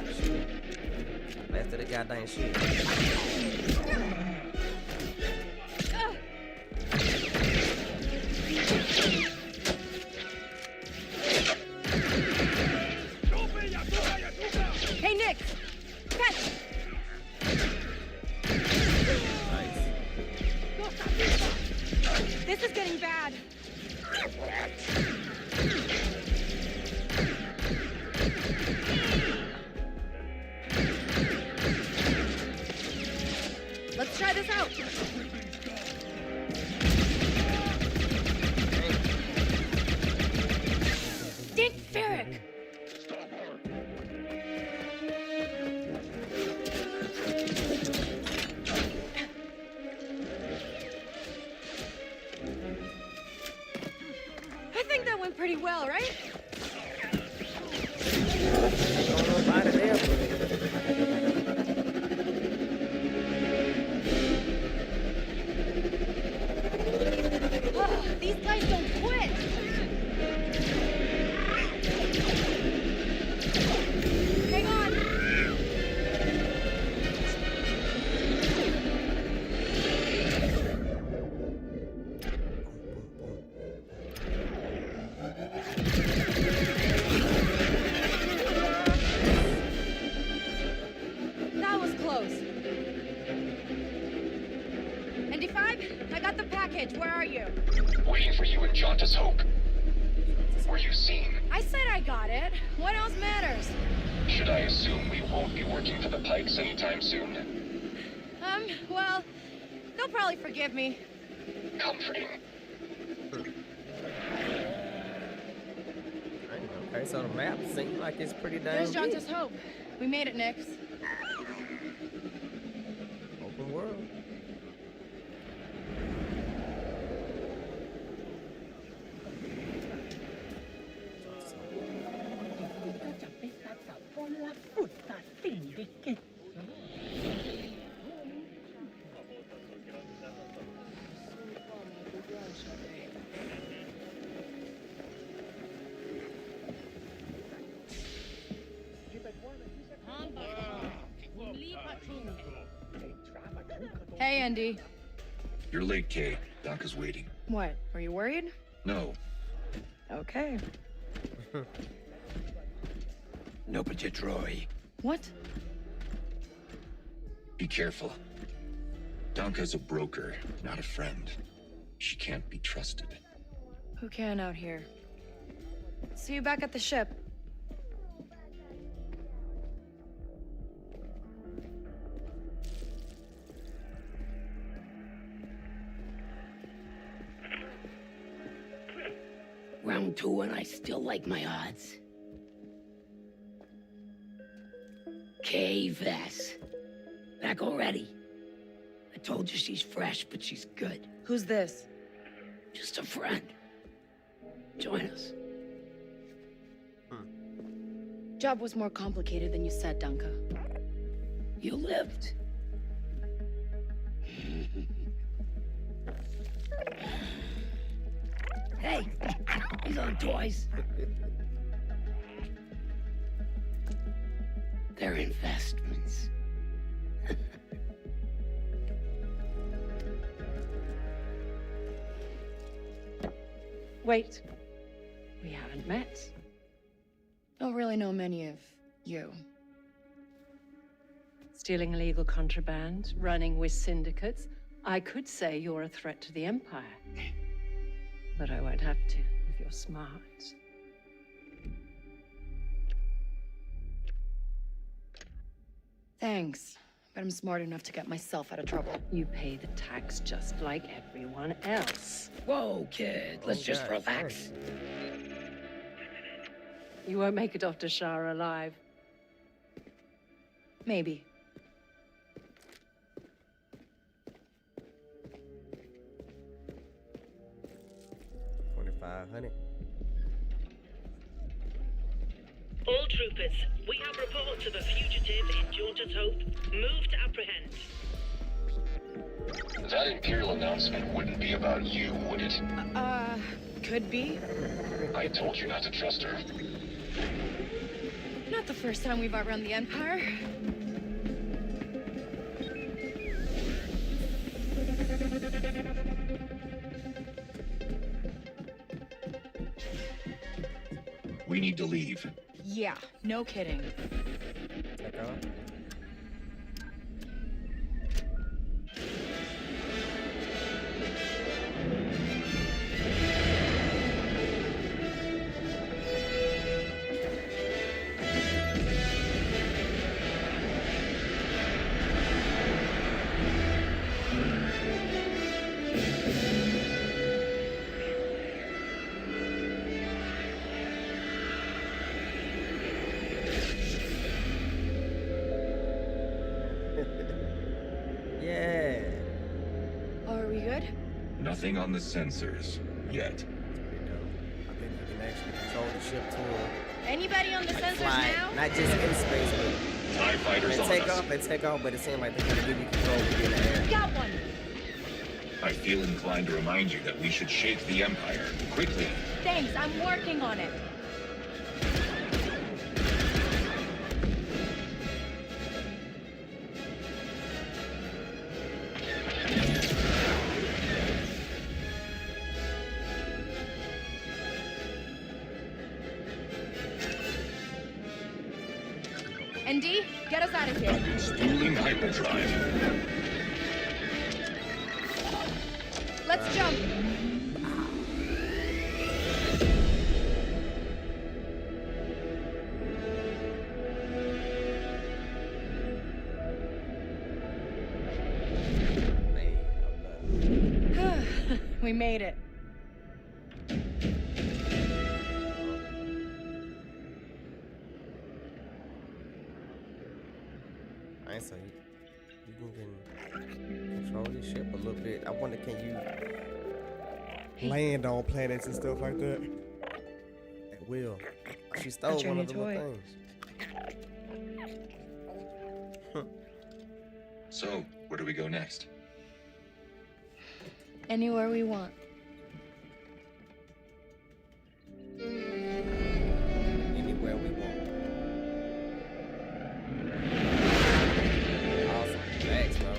Last of the goddamn shit. Hey, Nick! Catch! This is getting bad. Let's try this out. Dick Ferrick! I think that went pretty well, right? Oh, these guys don't quit. Hang on. That was close. ND5, I got the package. Where are you? Waiting for you in Jauntus Hope. Were you seen? I said I got it. What else matters? Should I assume we won't be working for the Pikes anytime soon? Well, they'll probably forgive me. Comforting. Okay, so the map seems like it's pretty damn There's big. Jauntus Hope. We made it, Nix. Open world. Hey, Andy. You're late, Kay. Doc is waiting. What? Are you worried? No. Okay. No, but you're Troy. What? Be careful. Donka's a broker, not a friend. She can't be trusted. Who can out here? See you back at the ship. Round two and I still like my odds. K-Vess. Back already? I told you she's fresh, but she's good. Who's this? Just a friend. Join us. Job was more complicated than you said, Dunka. You lived. Hey, these aren't toys. They're investments. Wait. We haven't met. Don't really know many of you. Stealing illegal contraband, running with syndicates. I could say you're a threat to the Empire. But I won't have to if you're smart. Thanks, but I'm smart enough to get myself out of trouble. You pay the tax just like everyone else. Whoa, kid, let's just relax. You won't make it off to Shara alive. Maybe. $2,500. All troopers, we have reports of a fugitive in Jaunter's Hope. Move to apprehend. That Imperial announcement wouldn't be about you, would it? Could be. I told you not to trust her. Not the first time we've outrun the Empire. We need to leave. Yeah, no kidding. Yeah. Are we good? Nothing on the sensors yet. I think you can actually control the ship to Anybody on the sensors fly, now? not just in space, but TIE fighters on us. They take off, but it seems like they're gonna give you control to be in the air. Got one. I feel inclined to remind you that we should shake the Empire quickly. Thanks, I'm working on it. ND, get us out of here. Spooling hyperdrive. Let's jump. We made it. Alright, so you can control your ship a little bit. I wonder, can you land on planets and stuff like that? At will. She stole That's your one new of the little toy. things. So, where do we go next? Anywhere we want. Anywhere we want. Awesome. Thanks, bro.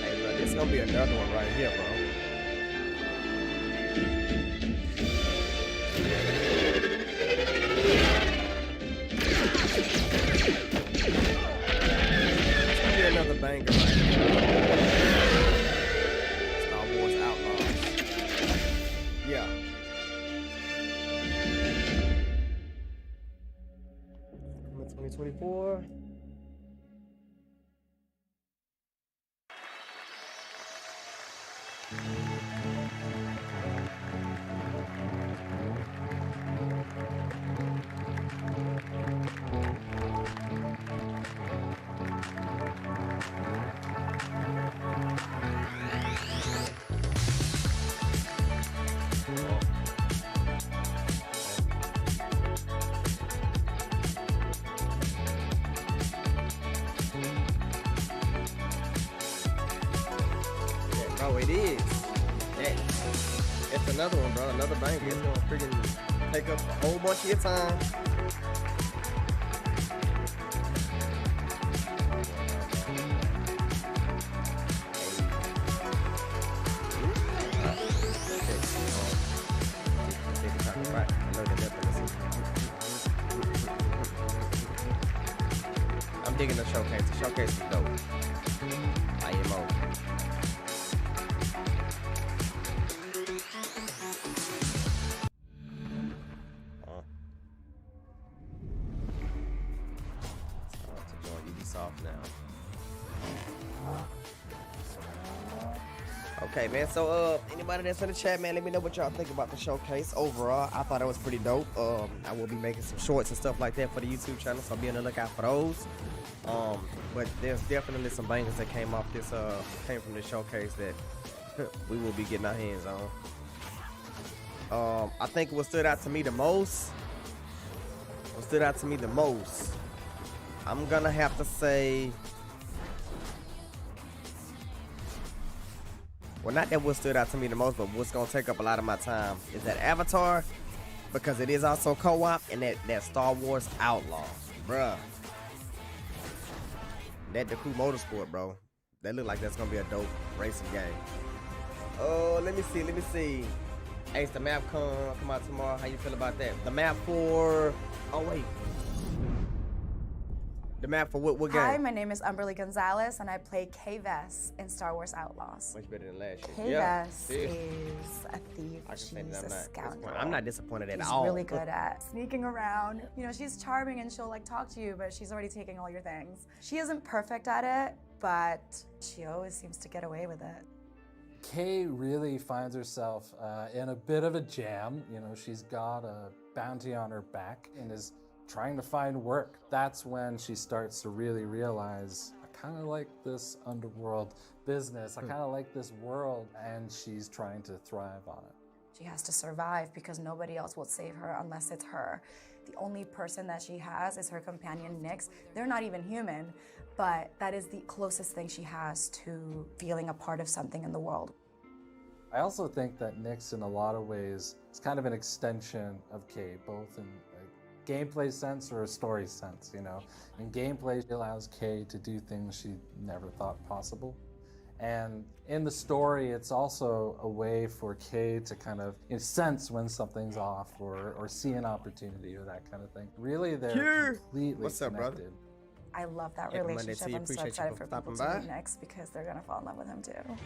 Hey, bro, this is gonna be another one right here, bro. It's gonna be another banger right here. Star Wars Outlaws. Yeah. Coming 2024. Bro, it is. It's another one, bro. Another banger. It's gonna freaking take up a whole bunch of your time. I'm digging the showcase. The showcase is dope. IMO. Ubisoft now. Okay, man. So, anybody that's in the chat, man, let me know what y'all think about the showcase. Overall, I thought it was pretty dope. I will be making some shorts and stuff like that for the YouTube channel, so be on the lookout for those. But there's definitely some bangers that came off this, came from the showcase that we will be getting our hands on. I think what stood out to me the most, I'm gonna have to say, well, not that what stood out to me the most, but what's gonna take up a lot of my time is that Avatar, because it is also co-op, and that Star Wars Outlaws, bruh. That Deku Motorsport, bro. That look like that's gonna be a dope racing game. Oh, let me see. Ace, the map come out tomorrow. How you feel about that? The map for, oh wait. The map for what game? Hi, my name is Umberly Gonzalez, and I play K-Vess in Star Wars Outlaws. Much better than last year. K-Vess is a thief. She's a scoundrel. I'm not disappointed at She's all. really good at sneaking around. You know, she's charming and she'll like talk to you, but she's already taking all your things. She isn't perfect at it, but she always seems to get away with it. Kay really finds herself in a bit of a jam. You know, she's got a bounty on her back and is trying to find work. That's when she starts to really realize, I kind of like this underworld business. I kind of like this world, and she's trying to thrive on it. She has to survive because nobody else will save her unless it's her. The only person that she has is her companion, Nyx. They're not even human, but that is the closest thing she has to feeling a part of something in the world. I also think that Nyx, in a lot of ways, is kind of an extension of Kay, both in a gameplay sense or a story sense, you know. In gameplay, she allows Kay to do things she never thought possible. And in the story, it's also a way for Kay to kind of sense when something's off or see an opportunity or that kind of thing. Really, they're completely What's up, connected. brother? I love that Happy Monday relationship. to you. I'm so Appreciate you excited for for people stopping to by. meet Nyx because they're gonna fall in love with him too.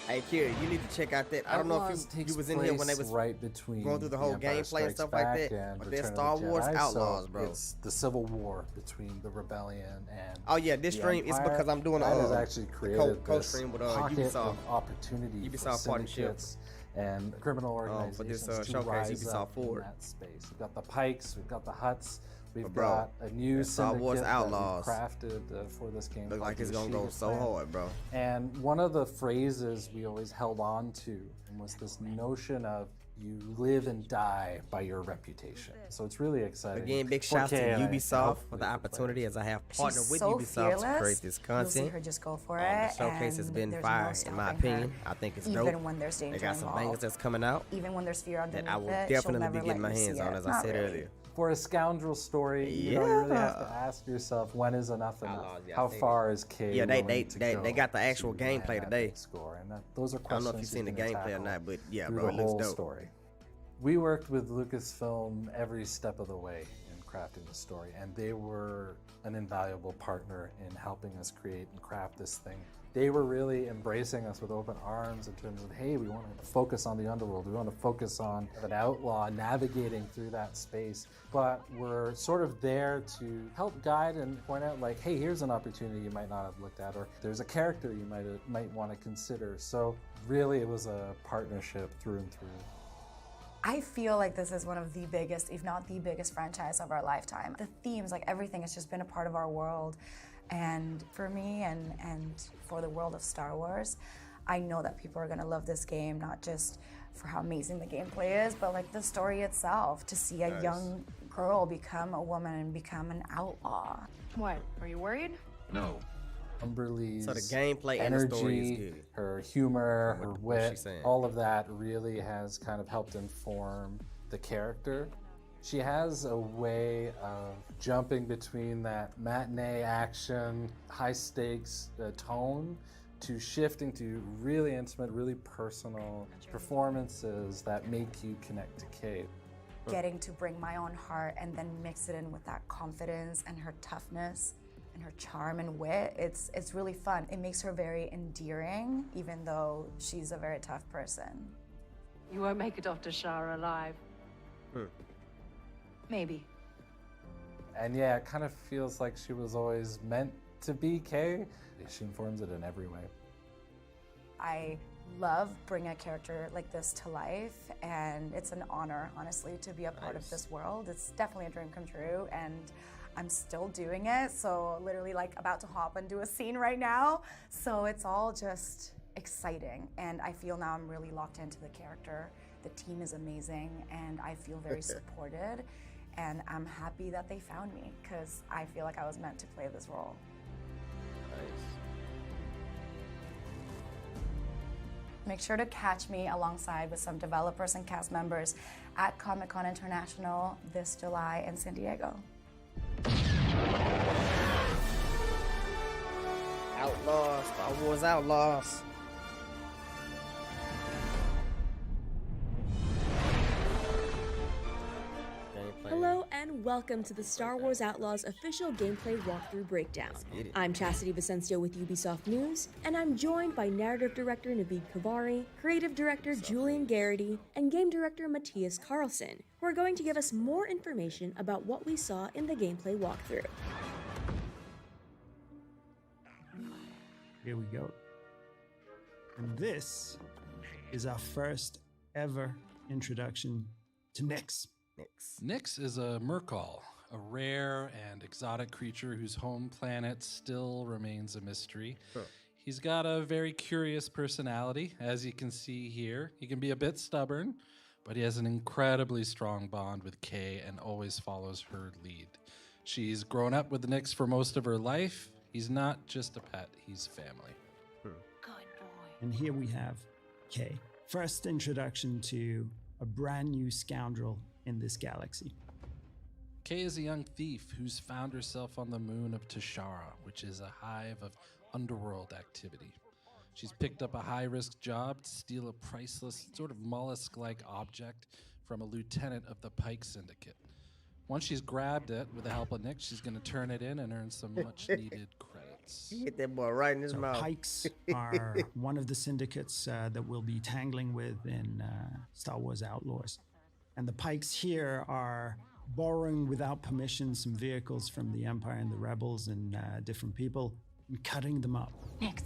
Hey, Kira, you need to check out that. I don't know if you was in here when they was right between going through the whole Empire gameplay and Strikes stuff like Back that. and But Return they're of Star the Wars Jedi, Outlaws, so bro. It's the civil war between the rebellion and Oh yeah, this the stream is Empire. because I'm doing that a has actually created co-stream with pocket Ubisoft. of opportunity for Ubisoft partnership syndicates and criminal organizations for this to showcase, rise Ubisoft up in Forward. that space. We've got the Pikes, we've got the Huts, we've But bro, got a new that Star Wars syndicate Outlaws that we crafted for this game. Look called like it's the gonna go Yeshiva so Clan. hard, bro. And one of the phrases we always held on to was this notion of you live and die by your reputation. So it's really exciting. Again, big for shout to Kay and I Ubisoft for hopefully the opportunity as I have partnered She's with so Ubisoft fearless. to create this You'll see content. her just go for The it, showcase has and been there's fire, no in my stopping her. opinion. I think it's dope. Even when there's danger They got some involved. bangers that's coming out Even when there's fear underneath that I will it, definitely she'll never be getting let my you hands see on, it. as I Not said really. earlier. For a scoundrel story, you know, you really have to ask yourself, when is enough enough? Outlaws, yeah, How I far is Kay Yeah, they willing to got the go actual to land gameplay that today. big score? And those are I don't questions know if you've seen the she's gonna gameplay or tackle not, but yeah, through bro, the it looks whole dope. story. We worked with Lucasfilm every step of the way in crafting the story, and they were an invaluable partner in helping us create and craft this thing they were really embracing us with open arms in terms of, hey, we want to focus on the underworld. We want to focus on an outlaw navigating through that space. But we're sort of there to help guide and point out, like, hey, here's an opportunity you might not have looked at, or there's a character you might want to consider. So really, it was a partnership through and through. I feel like this is one of the biggest, if not the biggest franchise of our lifetime. The themes, like everything, has just been a part of our world. And for me and for the world of Star Wars, I know that people are gonna love this game, not just for how amazing the gameplay is, but like the story itself, to see a young girl become a woman and become an outlaw. What, are you worried? No. Umberlee's So the gameplay energy, and the story is good. her humor, her what she's wit, saying. all of that really has kind of helped inform the character. She has a way of jumping between that matinee action, high stakes tone to shifting to really intimate, really personal performances that make you connect to Kate. Getting to bring my own heart and then mix it in with that confidence and her toughness and her charm and wit, it's really fun. It makes her very endearing, even though she's a very tough person. You won't make it off to Shara alive. Maybe. And yeah, it kind of feels like she was always meant to be Kay. She informs it in every way. I love bringing a character like this to life, and it's an honor, honestly, to be a part of this world. It's definitely a dream come true, and I'm still doing it, so literally like about to hop and do a scene right now. So it's all just exciting, and I feel now I'm really locked into the character. The team is amazing, and I feel very supported, and I'm happy that they found me, because I feel like I was meant to play this role. Make sure to catch me alongside with some developers and cast members at Comic-Con International this July in San Diego. Outlaws, Star Wars Outlaws. Hello and welcome to the Star Wars Outlaws official gameplay walkthrough breakdown. I'm Chastity Vicencio with Ubisoft News, and I'm joined by narrative director Naveed Kavari, creative director Julian Garrity, and game director Matthias Carlson, who are going to give us more information about what we saw in the gameplay walkthrough. Here we go. And this is our first ever introduction to Nyx. Nyx is a Murkal, a rare and exotic creature whose home planet still remains a mystery. He's got a very curious personality, as you can see here. He can be a bit stubborn, but he has an incredibly strong bond with Kay and always follows her lead. She's grown up with Nyx for most of her life. He's not just a pet, he's family. Good boy. And here we have Kay. First introduction to a brand new scoundrel in this galaxy. Kay is a young thief who's found herself on the moon of Tashara, which is a hive of underworld activity. She's picked up a high-risk job to steal a priceless, sort of mollusk-like object from a lieutenant of the Pike Syndicate. Once she's grabbed it, with the help of Nyx, she's going to turn it in and earn some much-needed credits. You hit that boy right in his mouth. Pikes are one of the syndicates that we'll be tangling with in Star Wars Outlaws. And the Pikes here are borrowing without permission some vehicles from the Empire and the Rebels and different people and cutting them up. Nyx.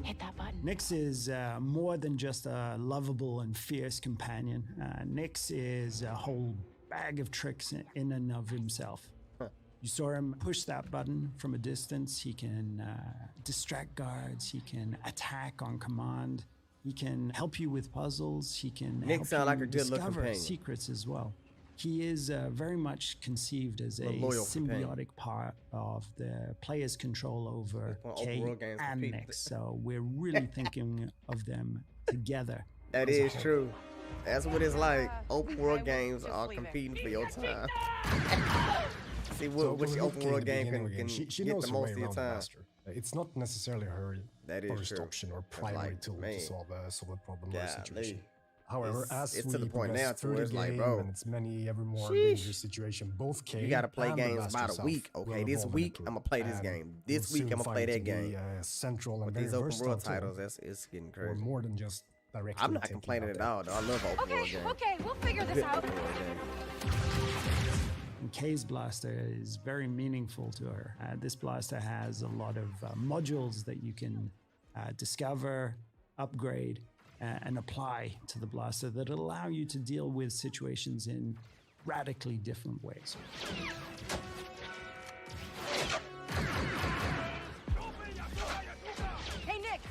Hit that button. Nyx is more than just a lovable and fierce companion. Nyx is a whole bag of tricks in and of himself. You saw him push that button from a distance. He can distract guards. He can attack on command. He can help you with puzzles. He can help sound you like a good little discover companion. secrets as well. He is very much conceived as a loyal symbiotic part of the player's control over Kay open world games and compete. Nyx. So we're really thinking of them together. That as a is whole. true. That's what it's like. Open world games are competing for your time. See which open world game can she get knows the her most way of your around the time. master. It's not necessarily her That is first true. option or That's primary like, tool man. to solve a problem or a Golly. situation. However, as it's we to the point progress now to through where the it's like, game bro, and it's many ever more sheesh. dangerous situation, both Kay you gotta play and the games Blast about a yourself week. Okay, will this evolve and week I'm improve, gonna play this and game. will This week soon I'm gonna play find that to be game. a central and With very these open versatile world tool titles, it's getting for crazy. more than just directly I'm not taking complaining out at all, though. I love open world games. Okay, we'll figure this Good out. open world games. And Kay's blaster is very meaningful to her. This blaster has a lot of modules that you can discover, upgrade, and apply to the blaster that allow you to deal with situations in radically different ways. Hey, Nick!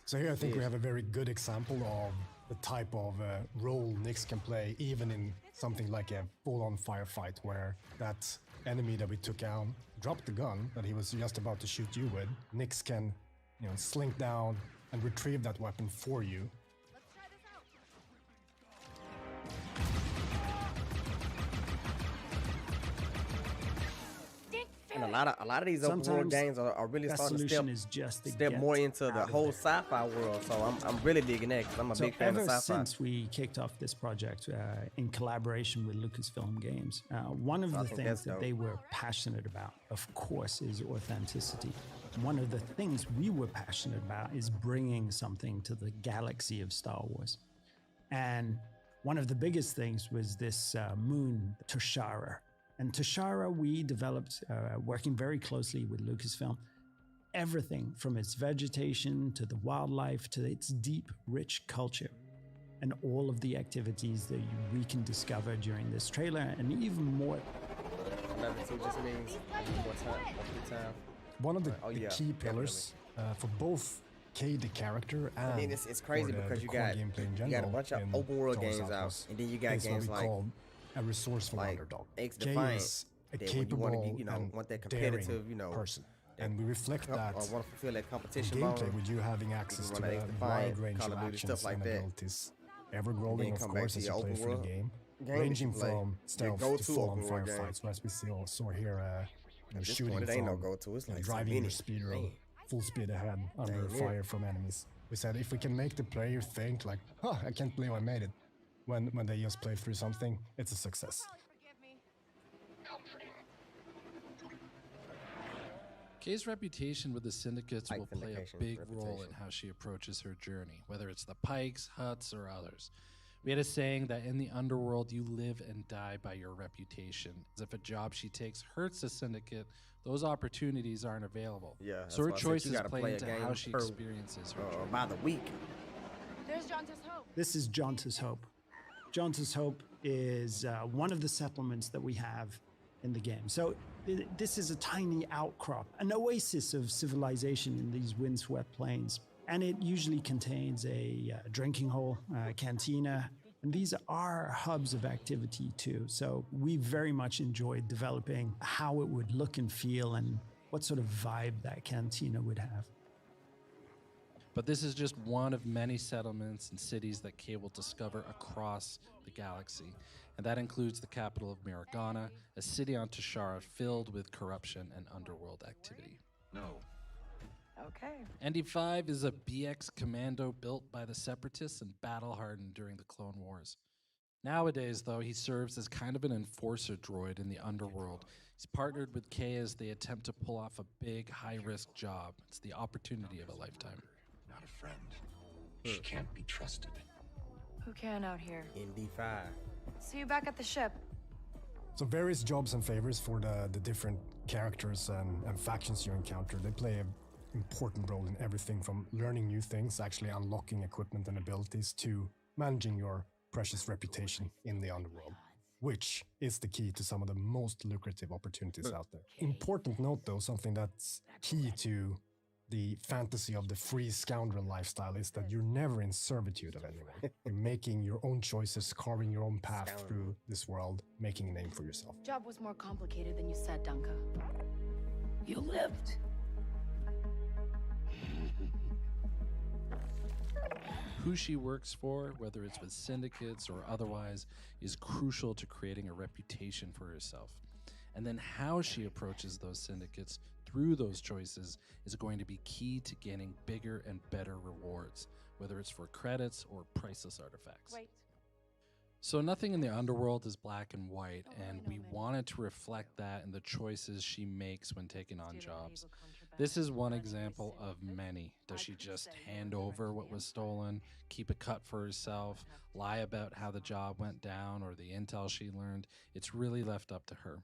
So here I think we have a very good example of the type of role Nyx can play, even in something like a full-on firefight, where that enemy that we took out dropped the gun that he was just about to shoot you with. Nyx can, slink down and retrieve that weapon for you. And a lot of these open world games are really starting to step more into the whole sci-fi world. So I'm really digging that because I'm a big fan of ever sci-fi. since we kicked off this project in collaboration with Lucasfilm Games, one of the things that they were passionate about, of course, is authenticity. One of the things we were passionate about is bringing something to the galaxy of Star Wars. And one of the biggest things was this moon, Toshara. And Toshara, we developed, working very closely with Lucasfilm, everything from its vegetation to the wildlife to its deep, rich culture, and all of the activities that we can discover during this trailer, and even more. Just means more time. One of the key pillars for both Kay the character and I mean, it's crazy because you got a bunch of open world games out, and then you got games like a resourceful like underdog. X Kay Defiant, is a that capable when you want to and want that competitive, person. And we reflect that or want to fulfill that competition in gameplay mode, with you having access to run a X wide Defiant, range Call of of Duty, actions stuff like and that. abilities, ever growing, then of come course, back as to you your play open through the world game, game ranging that you play. from Your stealth to go-to full-on open world game. firefights, as we saw here, At this shooting point, it from ain't no go-to. It's like driving your mini. speeder Man. full speed ahead under Dang it. fire from enemies. We said if we can make the player think like, "Huh, I can't believe I made it," when they just play through something, it's a success. Kay's reputation with the syndicates will play a Vindication, big role in how she approaches her journey, whether it's the Pikes, Hutts, or others. We had a saying that in the underworld, you live and die by your reputation. As if a job she takes hurts a syndicate, those opportunities aren't available. Yeah, that's so her why I said you choices gotta play play a into game how she per- experiences her journey. by the week. There's Jonta's Hope. This is Jonta's Hope. Jonta's Hope is one of the settlements that we have in the game. So this is a tiny outcrop, an oasis of civilization in these windswept plains. And it usually contains a drinking hole, cantina, and these are hubs of activity too. So we very much enjoyed developing how it would look and feel and what sort of vibe that cantina would have. But this is just one of many settlements and cities that Kay will discover across the galaxy. And that includes the capital of Miragana, a city on Toshara filled with corruption and underworld activity. No. Okay. ND5 is a BX commando built by the Separatists and battle-hardened during the Clone Wars. Nowadays, though, he serves as kind of an enforcer droid in the underworld. He's partnered with Kay as they attempt to pull off a big, high-risk job. It's the opportunity of a lifetime. Not a friend. She can't be trusted. Who can out here? ND5. See you back at the ship. So various jobs and favors for the different characters and factions you encounter. They play an important role in everything from learning new things, actually unlocking equipment and abilities, to managing your precious reputation in the underworld, which is the key to some of the most lucrative opportunities out there. Important note though, something that's key to the fantasy of the free scoundrel lifestyle is that you're never in servitude of anyone. You're making your own choices, carving your own path through this world, making a name for yourself. Job was more complicated than you said, Dunka. You lived. Who she works for, whether it's with syndicates or otherwise, is crucial to creating a reputation for herself. And then how she approaches those syndicates through those choices is going to be key to gaining bigger and better rewards. whether it's for credits or priceless artifacts. So nothing in the underworld is black and white, and we wanted to reflect that in the choices she makes when taking on jobs. This is one example of many. Does she just hand over what was stolen, keep a cut for herself, lie about how the job went down or the intel she learned? It's really left up to her.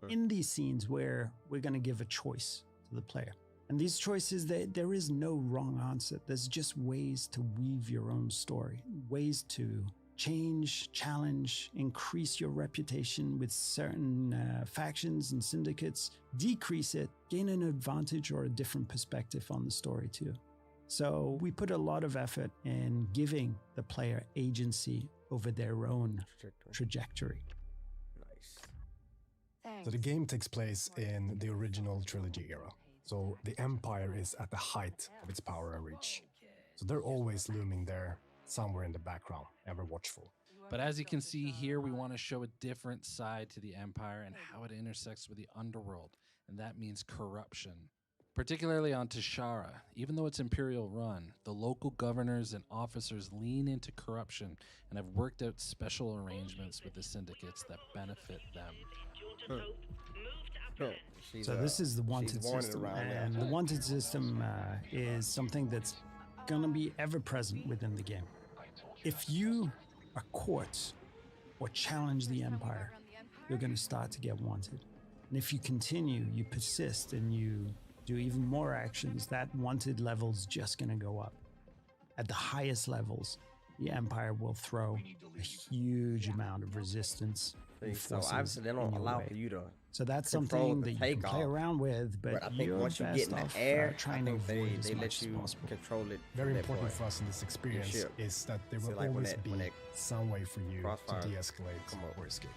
In these scenes where we're going to give a choice to the player, and these choices, there is no wrong answer. There's just ways to weave your own story, ways to change, challenge, increase your reputation with certain factions and syndicates, decrease it, gain an advantage or a different perspective on the story too. So we put a lot of effort in giving the player agency over their own trajectory. So the game takes place in the original trilogy era. So the Empire is at the height of its power and reach. So they're always looming there, somewhere in the background, ever watchful. But as you can see here, we want to show a different side to the Empire and how it intersects with the underworld, and that means corruption. Particularly on Tashara, even though it's Imperial run, the local governors and officers lean into corruption and have worked out special arrangements with the syndicates that benefit them. So this is the wanted system, and the wanted system is something that's going to be ever present within the game. If you are caught or challenge the Empire, you're going to start to get wanted. And if you continue, you persist, and you do even more actions, that wanted level's just going to go up. At the highest levels, the Empire will throw a huge amount of resistance. So obviously they don't allow for you to. So that's something that you can play around with, but I think once you get in the air, I think they let you control it. Very important for us in this experience is that there will always be some way for you to de-escalate or escape.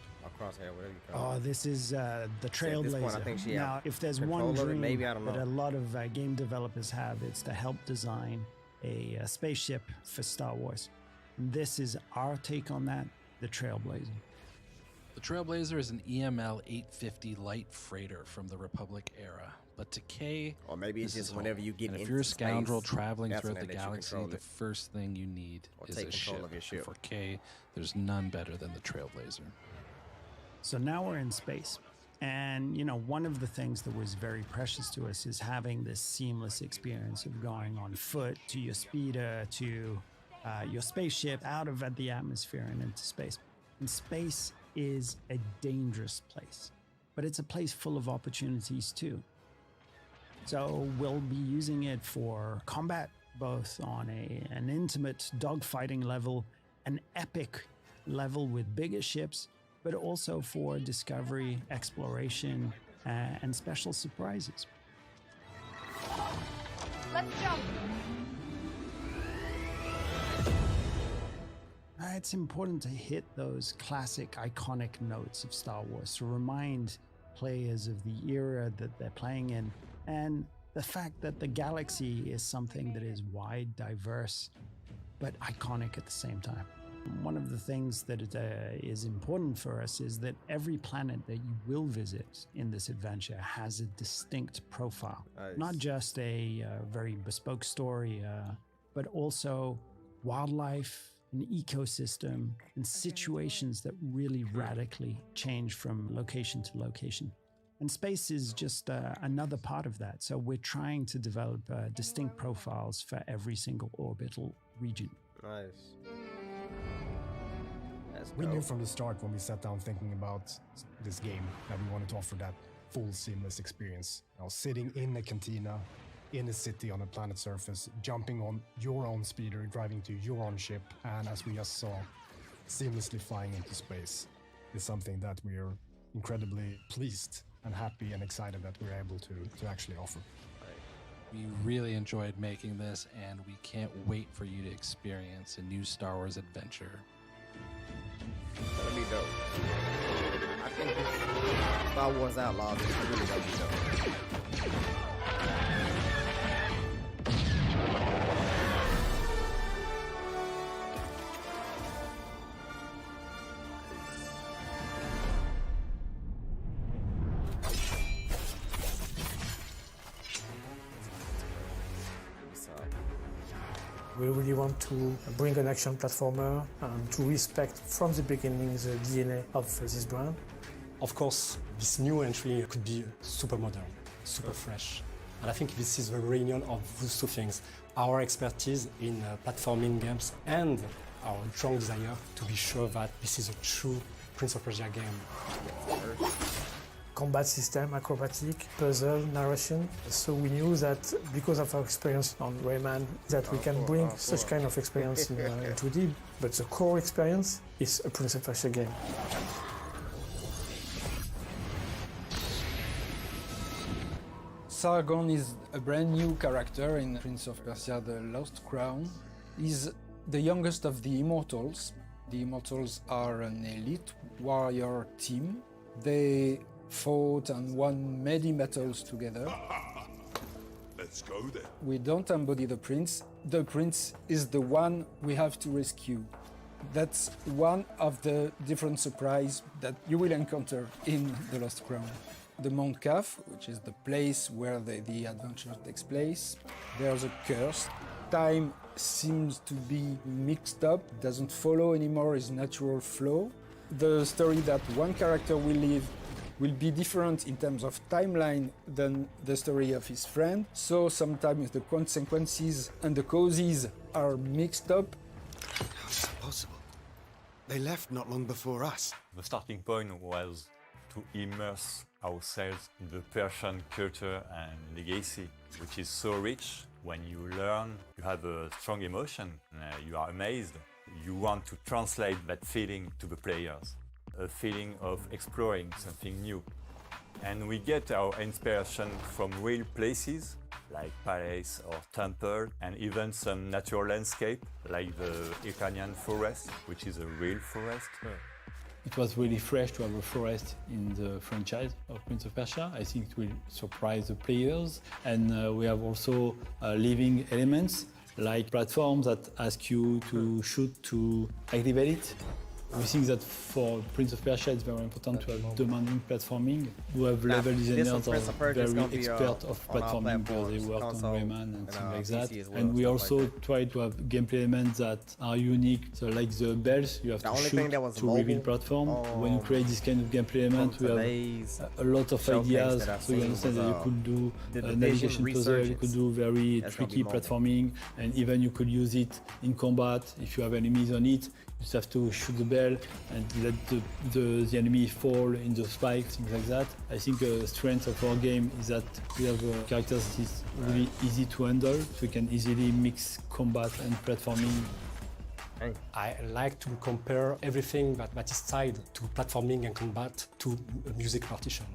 Oh, this is the Trailblazer. Now, if there's one dream that a lot of game developers have, it's to help design a spaceship for Star Wars. And this is our take on that, the Trailblazer. The Trailblazer is an EML 850 light freighter from the Republic era, but to Kay, or maybe it's just whenever you get into if you're a scoundrel space, traveling throughout the galaxy, the first thing you need is a ship. And for Kay, there's none better than the Trailblazer. So now we're in space. And, you know, one of the things that was very precious to us is having this seamless experience of going on foot to your speeder, to your spaceship, out of the atmosphere and into space. And space is a dangerous place, but it's a place full of opportunities too. So we'll be using it for combat, both on an intimate dogfighting level, an epic level with bigger ships, but also for discovery, exploration, and special surprises. Let's jump! It's important to hit those classic, iconic notes of Star Wars to remind players of the era that they're playing in, and the fact that the galaxy is something that is wide, diverse, but iconic at the same time. One of the things that is important for us is that every planet that you will visit in this adventure has a distinct profile. Nice. Not just a very bespoke story, but also wildlife, an ecosystem, and situations that really radically change from location to location. And space is just another part of that. So we're trying to develop distinct profiles for every single orbital region. Nice. We knew from the start when we sat down thinking about this game that we wanted to offer that full seamless experience. You know, sitting in a cantina, in a city on a planet's surface, jumping on your own speeder, driving to your own ship, and as we just saw, seamlessly flying into space is something that we are incredibly pleased and happy and excited that we're able to actually offer. We really enjoyed making this, and we can't wait for you to experience a new Star Wars adventure. That'll be dope. I think this Star Wars Outlaws is really gonna be dope. We really want to bring an action platformer and to respect from the beginning the DNA of this brand. Of course, this new entry could be super modern, super fresh. And I think this is the reunion of those two things. Our expertise in platforming games and our strong desire to be sure that this is a true Prince of Persia game. Combat system, acrobatic, puzzle, narration. So we knew that because of our experience on Rayman, that we can bring such kind of experience in 2D, but the core experience is a Prince of Persia game. Sargon is a brand new character in Prince of Persia: The Lost Crown. He's the youngest of the Immortals. The Immortals are an elite warrior team. They fought and won many battles together. Let's go then. We don't embody the prince. The prince is the one we have to rescue. That's one of the different surprises that you will encounter in The Lost Crown. The Mount Kaf, which is the place where the adventure takes place, there's a curse. Time seems to be mixed up, doesn't follow anymore its natural flow. The story that one character will live will be different in terms of timeline than the story of his friend, so sometimes the consequences and the causes are mixed up. How is it possible? They left not long before us. The starting point was to immerse ourselves in the Persian culture and legacy, which is so rich. When you learn, you have a strong emotion, you are amazed. You want to translate that feeling to the players, a feeling of exploring something new. And we get our inspiration from real places, like palace or temple, and even some natural landscape, like the Iranian forest, which is a real forest. It was really fresh to have a forest in the franchise of Prince of Persia. I think it will surprise the players. And we have also living elements like platforms that ask you to shoot to activate it. We think that for Prince of Persia it's very important to have demanding platforming. We have level designers that are very expert of platforming because they work on Rayman and things like that. And we also try to have gameplay elements that are unique. So like the bells, you have to shoot to reveal platform. When you create this kind of gameplay element, we have a lot of ideas. So you understand that you could do a navigation puzzle, you could do very tricky platforming, and even you could use it in combat if you have enemies on it. You just have to shoot the bell and let the enemy fall in the spikes, things like that. I think the strength of our game is that we have characters that is really easy to handle, so we can easily mix combat and platforming. I like to compare everything that is tied to platforming and combat to a music partition.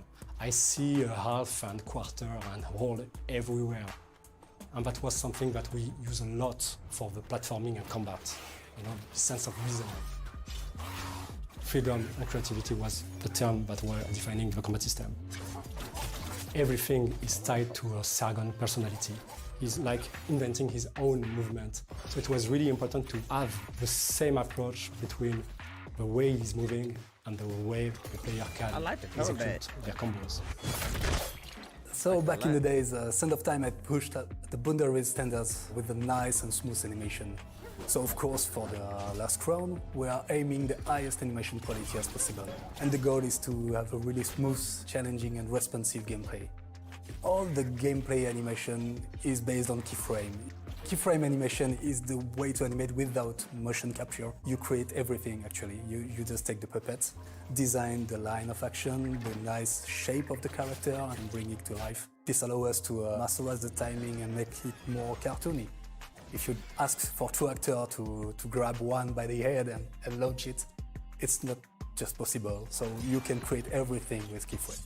I see a half and quarter and whole everywhere. And that was something that we use a lot for the platforming and combat. You know, the sense of reason. Freedom and creativity was the term that were defining the combat system. Everything is tied to a Sargon personality. He's like inventing his own movement. So it was really important to have the same approach between the way he's moving and the way the player can execute their combos. So back in the days, Sand of Time had pushed the boundary standards with a nice and smooth animation. So of course, for the Last Crown, we are aiming the highest animation quality as possible. And the goal is to have a really smooth, challenging and responsive gameplay. All the gameplay animation is based on keyframe. Keyframe animation is the way to animate without motion capture. You create everything actually. You just take the puppets, design the line of action, the nice shape of the character and bring it to life. This allows us to masterize the timing and make it more cartoony. If you ask for two actors to grab one by the head and launch it, it's not just possible. So you can create everything with keyframe.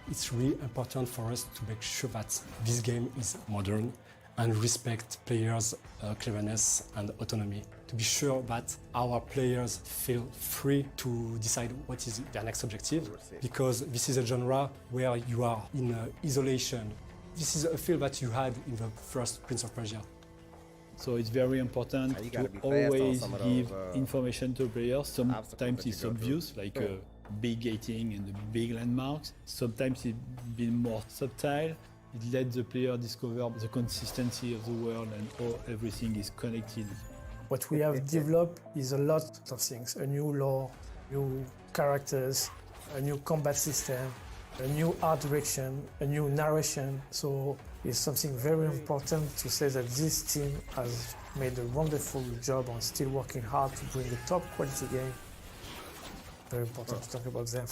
It's really important for us to make sure that this game is modern and respect players' cleverness and autonomy. To be sure that our players feel free to decide what is their next objective, because this is a genre where you are in isolation. This is a feel that you had in the first Prince of Persia. So it's very important to always give information to players. Sometimes it's obvious, like big gating and the big landmarks. Sometimes it's been more subtle. It lets the player discover the consistency of the world and how everything is connected. What we have developed is a lot of things, a new lore, new characters, a new combat system, a new art direction, a new narration. So it's something very important to say that this team has made a wonderful job on still working hard to bring a top quality game. Very important to talk about them.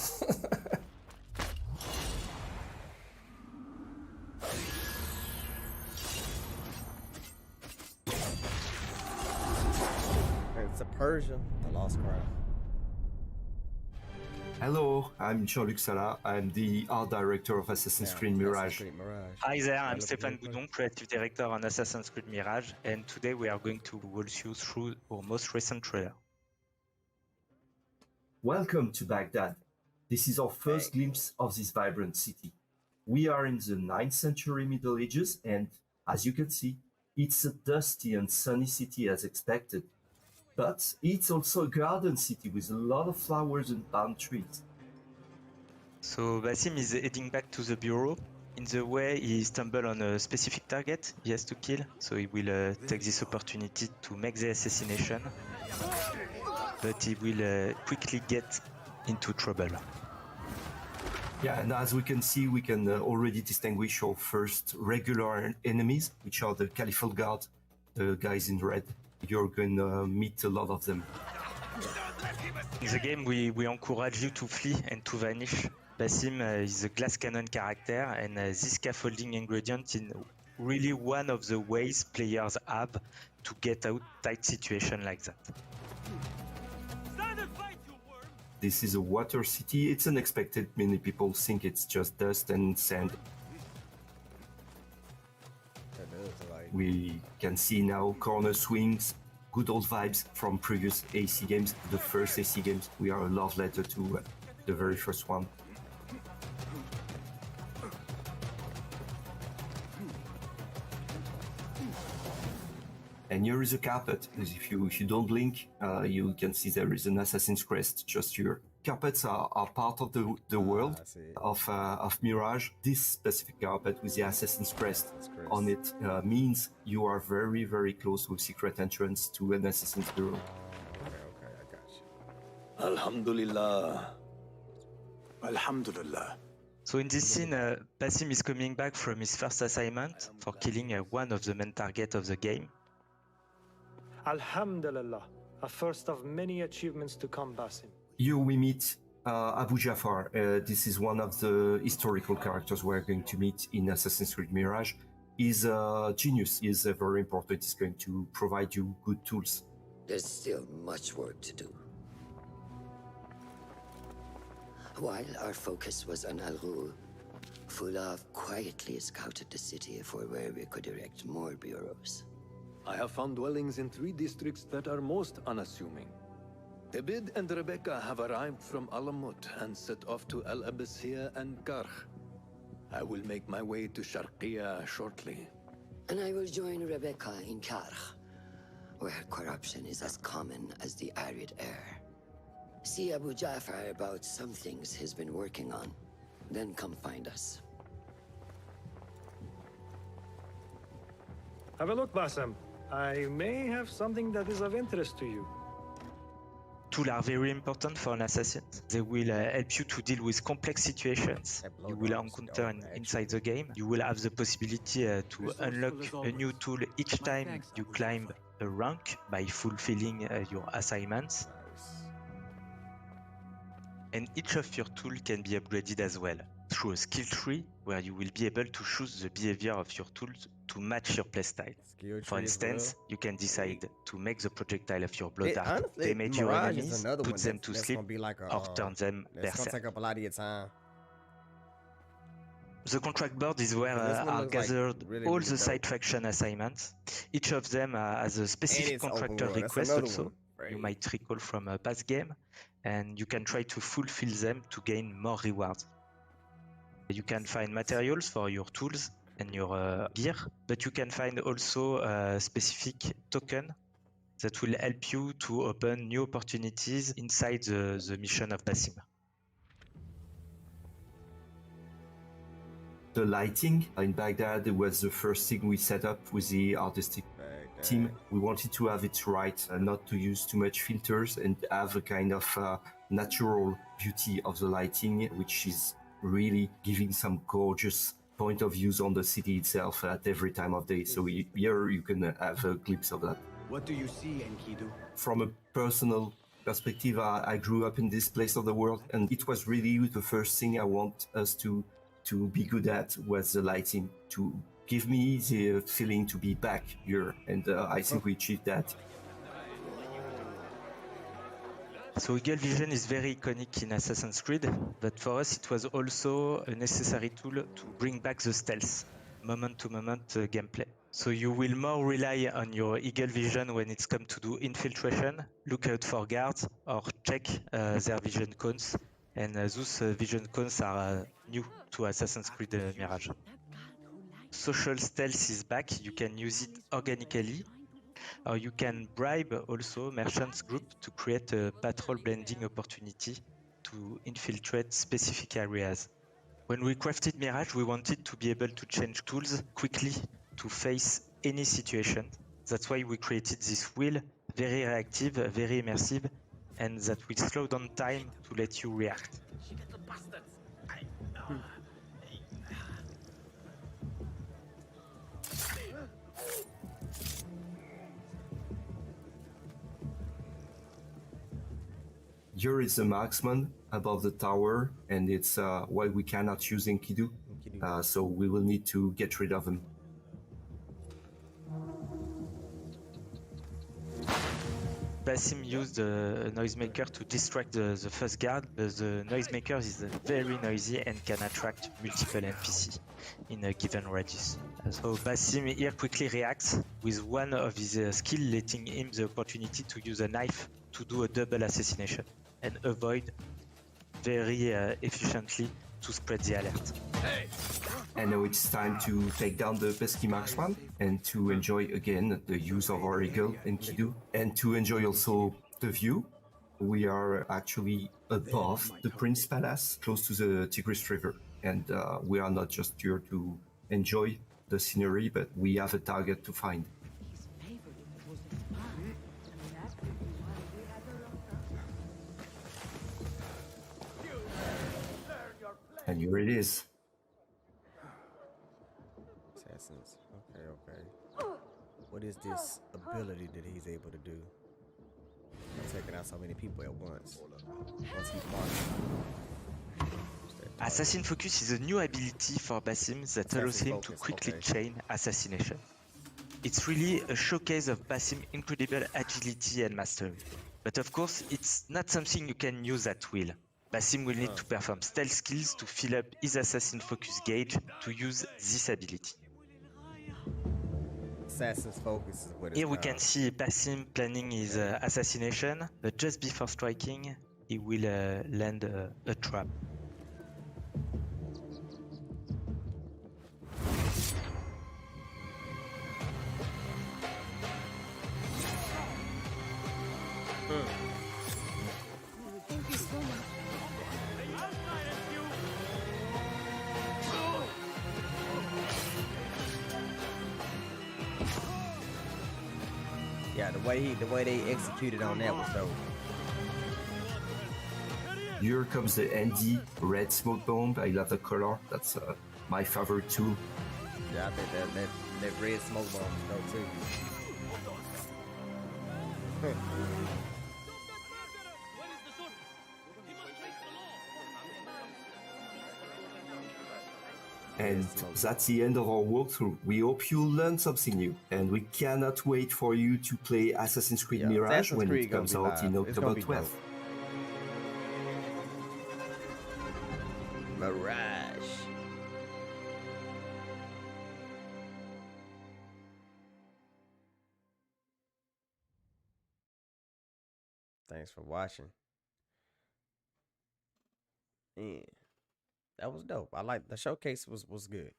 It's a Persian, the Lost Crown. Hello, I'm Jean-Luc Salah. I'm the art director of Assassin's Creed Mirage. Hi there, I'm Stéphane Boudon, creative director on Assassin's Creed Mirage, and today we are going to walk you through our most recent trailer. Welcome to Baghdad. This is our first glimpse of this vibrant city. We are in the 9th century Middle Ages, and as you can see, it's a dusty and sunny city as expected. But it's also a garden city with a lot of flowers and palm trees. So Basim is heading back to the bureau. In the way, he stumbled on a specific target he has to kill, so he will take this opportunity to make the assassination. But he will quickly get into trouble. Yeah, and as we can see, we can already distinguish our first regular enemies, which are the Caliphal Guard, the guys in red. You're going to meet a lot of them. In the game, we encourage you to flee and to vanish. Basim is a glass cannon character, and this scaffolding ingredient is really one of the ways players have to get out tight situation like that. This is a water city. It's unexpected. Many people think it's just dust and sand. We can see now corner swings, good old vibes from previous AC games. The first AC games, we are a love letter to the very first one. And here is a carpet. If you don't blink, you can see there is an assassin's crest just here. Carpets are part of the world of Mirage. This specific carpet with the assassin's crest on it means you are very, very close to a secret entrance to an assassin's bureau. Okay, I got you. Alhamdulillah. Alhamdulillah. So in this scene, Basim is coming back from his first assignment for killing one of the main targets of the game. Alhamdulillah, a first of many achievements to come, Basim. Here we meet Abu Jafar. This is one of the historical characters we're going to meet in Assassin's Creed Mirage. He's a genius. He's very important. He's going to provide you good tools. There's still much work to do. While our focus was on Al Ghul, Fulov quietly scouted the city for where we could erect more bureaus. I have found dwellings in 3 districts that are most unassuming. Abid and Rebecca have arrived from Alamut and set off to Al Abyssiya and Karh. I will make my way to Sharqiya shortly. And I will join Rebecca in Karh, where corruption is as common as the arid air. See Abu Jafar about some things he's been working on, then come find us. Have a look, Basim. I may have something that is of interest to you. Tools are very important for an assassin. They will help you to deal with complex situations you will encounter inside the game. You will have the possibility to unlock a new tool each time you climb a rank by fulfilling your assignments. And each of your tools can be upgraded as well through a skill tree where you will be able to choose the behavior of your tools to match your playstyle. For instance, you can decide to make the projectile of your blood dart damage your enemies, put them to sleep, or turn them It's gonna take berserk. up a lot of your time. The contract board is where This one are looks like gathered really, all really the dope. side faction assignments. Each of them has a specific it's open contractor world. That's request another also. one. You might recall from a past game, and you can try to fulfill them to gain more rewards. You can find materials for your tools and your gear, but you can find also a specific token that will help you to open new opportunities inside the mission of Basim. The lighting in Baghdad was the first thing we set up with the artistic team. We wanted to have it right and not to use too much filters and have a kind of natural beauty of the lighting, which is really giving some gorgeous point of views on the city itself at every time of day. So here you can have a glimpse of that. What do you see, Enkidu? From a personal perspective, I grew up in this place of the world, and it was really the first thing I want us to be good at was the lighting, to give me the feeling to be back here, and I think we achieved that. So Eagle Vision is very iconic in Assassin's Creed, but for us it was also a necessary tool to bring back the stealth, moment-to-moment gameplay. So you will more rely on your Eagle Vision when it's come to do infiltration, look out for guards, or check their vision cones. And those vision cones are new to Assassin's Creed Mirage. Social stealth is back. You can use it organically, or you can bribe also merchants group to create a patrol blending opportunity to infiltrate specific areas. When we crafted Mirage, we wanted to be able to change tools quickly to face any situation. That's why we created this wheel, very reactive, very immersive, and that will slow down time to let you react. Here is a marksman above the tower, and it's why we cannot use Enkidu, so we will need to get rid of him. Basim used a noisemaker to distract the first guard, but the noisemaker is very noisy and can attract multiple NPC in a given radius. So Basim here quickly reacts with one of his skills letting him the opportunity to use a knife to do a double assassination and avoid very efficiently to spread the alert. And now it's time to take down the pesky marksman and to enjoy again the use of our eagle Enkidu, and to enjoy also the view. We are actually above the Prince Palace, close to the Tigris River, and we are not just here to enjoy the scenery, but we have a target to find. And here it is. Assassins. Okay. What is this ability that he's able to do? Taking out so many people at once. Once he marks. Assassin Focus is a new ability for Basim that allows him to quickly chain assassination. It's really a showcase of Basim's incredible agility and mastery. But of course, it's not something you can use at will. Basim will need to perform stealth skills to fill up his Assassin Focus gauge to use this ability. Assassin's Focus is what it's Here we called. can see Basim planning his assassination, but just before striking, he will land a trap. Yeah, the way they executed on that was dope. Here comes the ND red smoke bomb. I love the color. That's my favorite tool. Yeah, I think that red smoke bomb is dope too. And that's the end of our walkthrough. We hope you learned something new, and we cannot wait for you to play Assassin's Creed Mirage Assassin's when Creed it comes gonna be out in live. It's October gonna be 12th. Mirage. Thanks for watching. Yeah, that was dope. I like the showcase was good.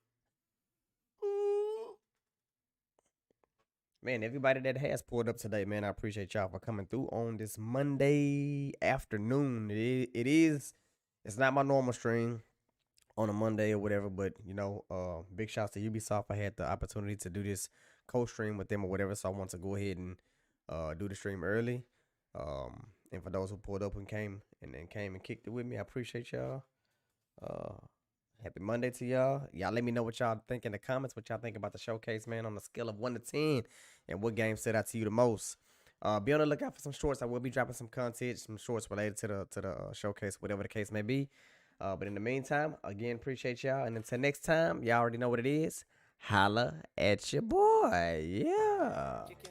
Man, everybody that has pulled up today, man, I appreciate y'all for coming through on this Monday afternoon. It's not my normal stream. on a Monday or whatever. But you know, big shouts to Ubisoft. I had the opportunity to do this co-stream with them or whatever, so I want to go ahead and do the stream early. And for those who pulled up and came and kicked it with me, I appreciate y'all. Happy Monday to y'all. Y'all let me know what y'all think in the comments, what y'all think about the showcase, man, on a scale of 1 to 10, and what game stood out to you the most. Be on the lookout for some shorts. I will be dropping some content, some shorts related to the showcase, whatever the case may be. But in the meantime, again, appreciate y'all. And until next time, y'all already know what it is. Holla at your boy. Yeah.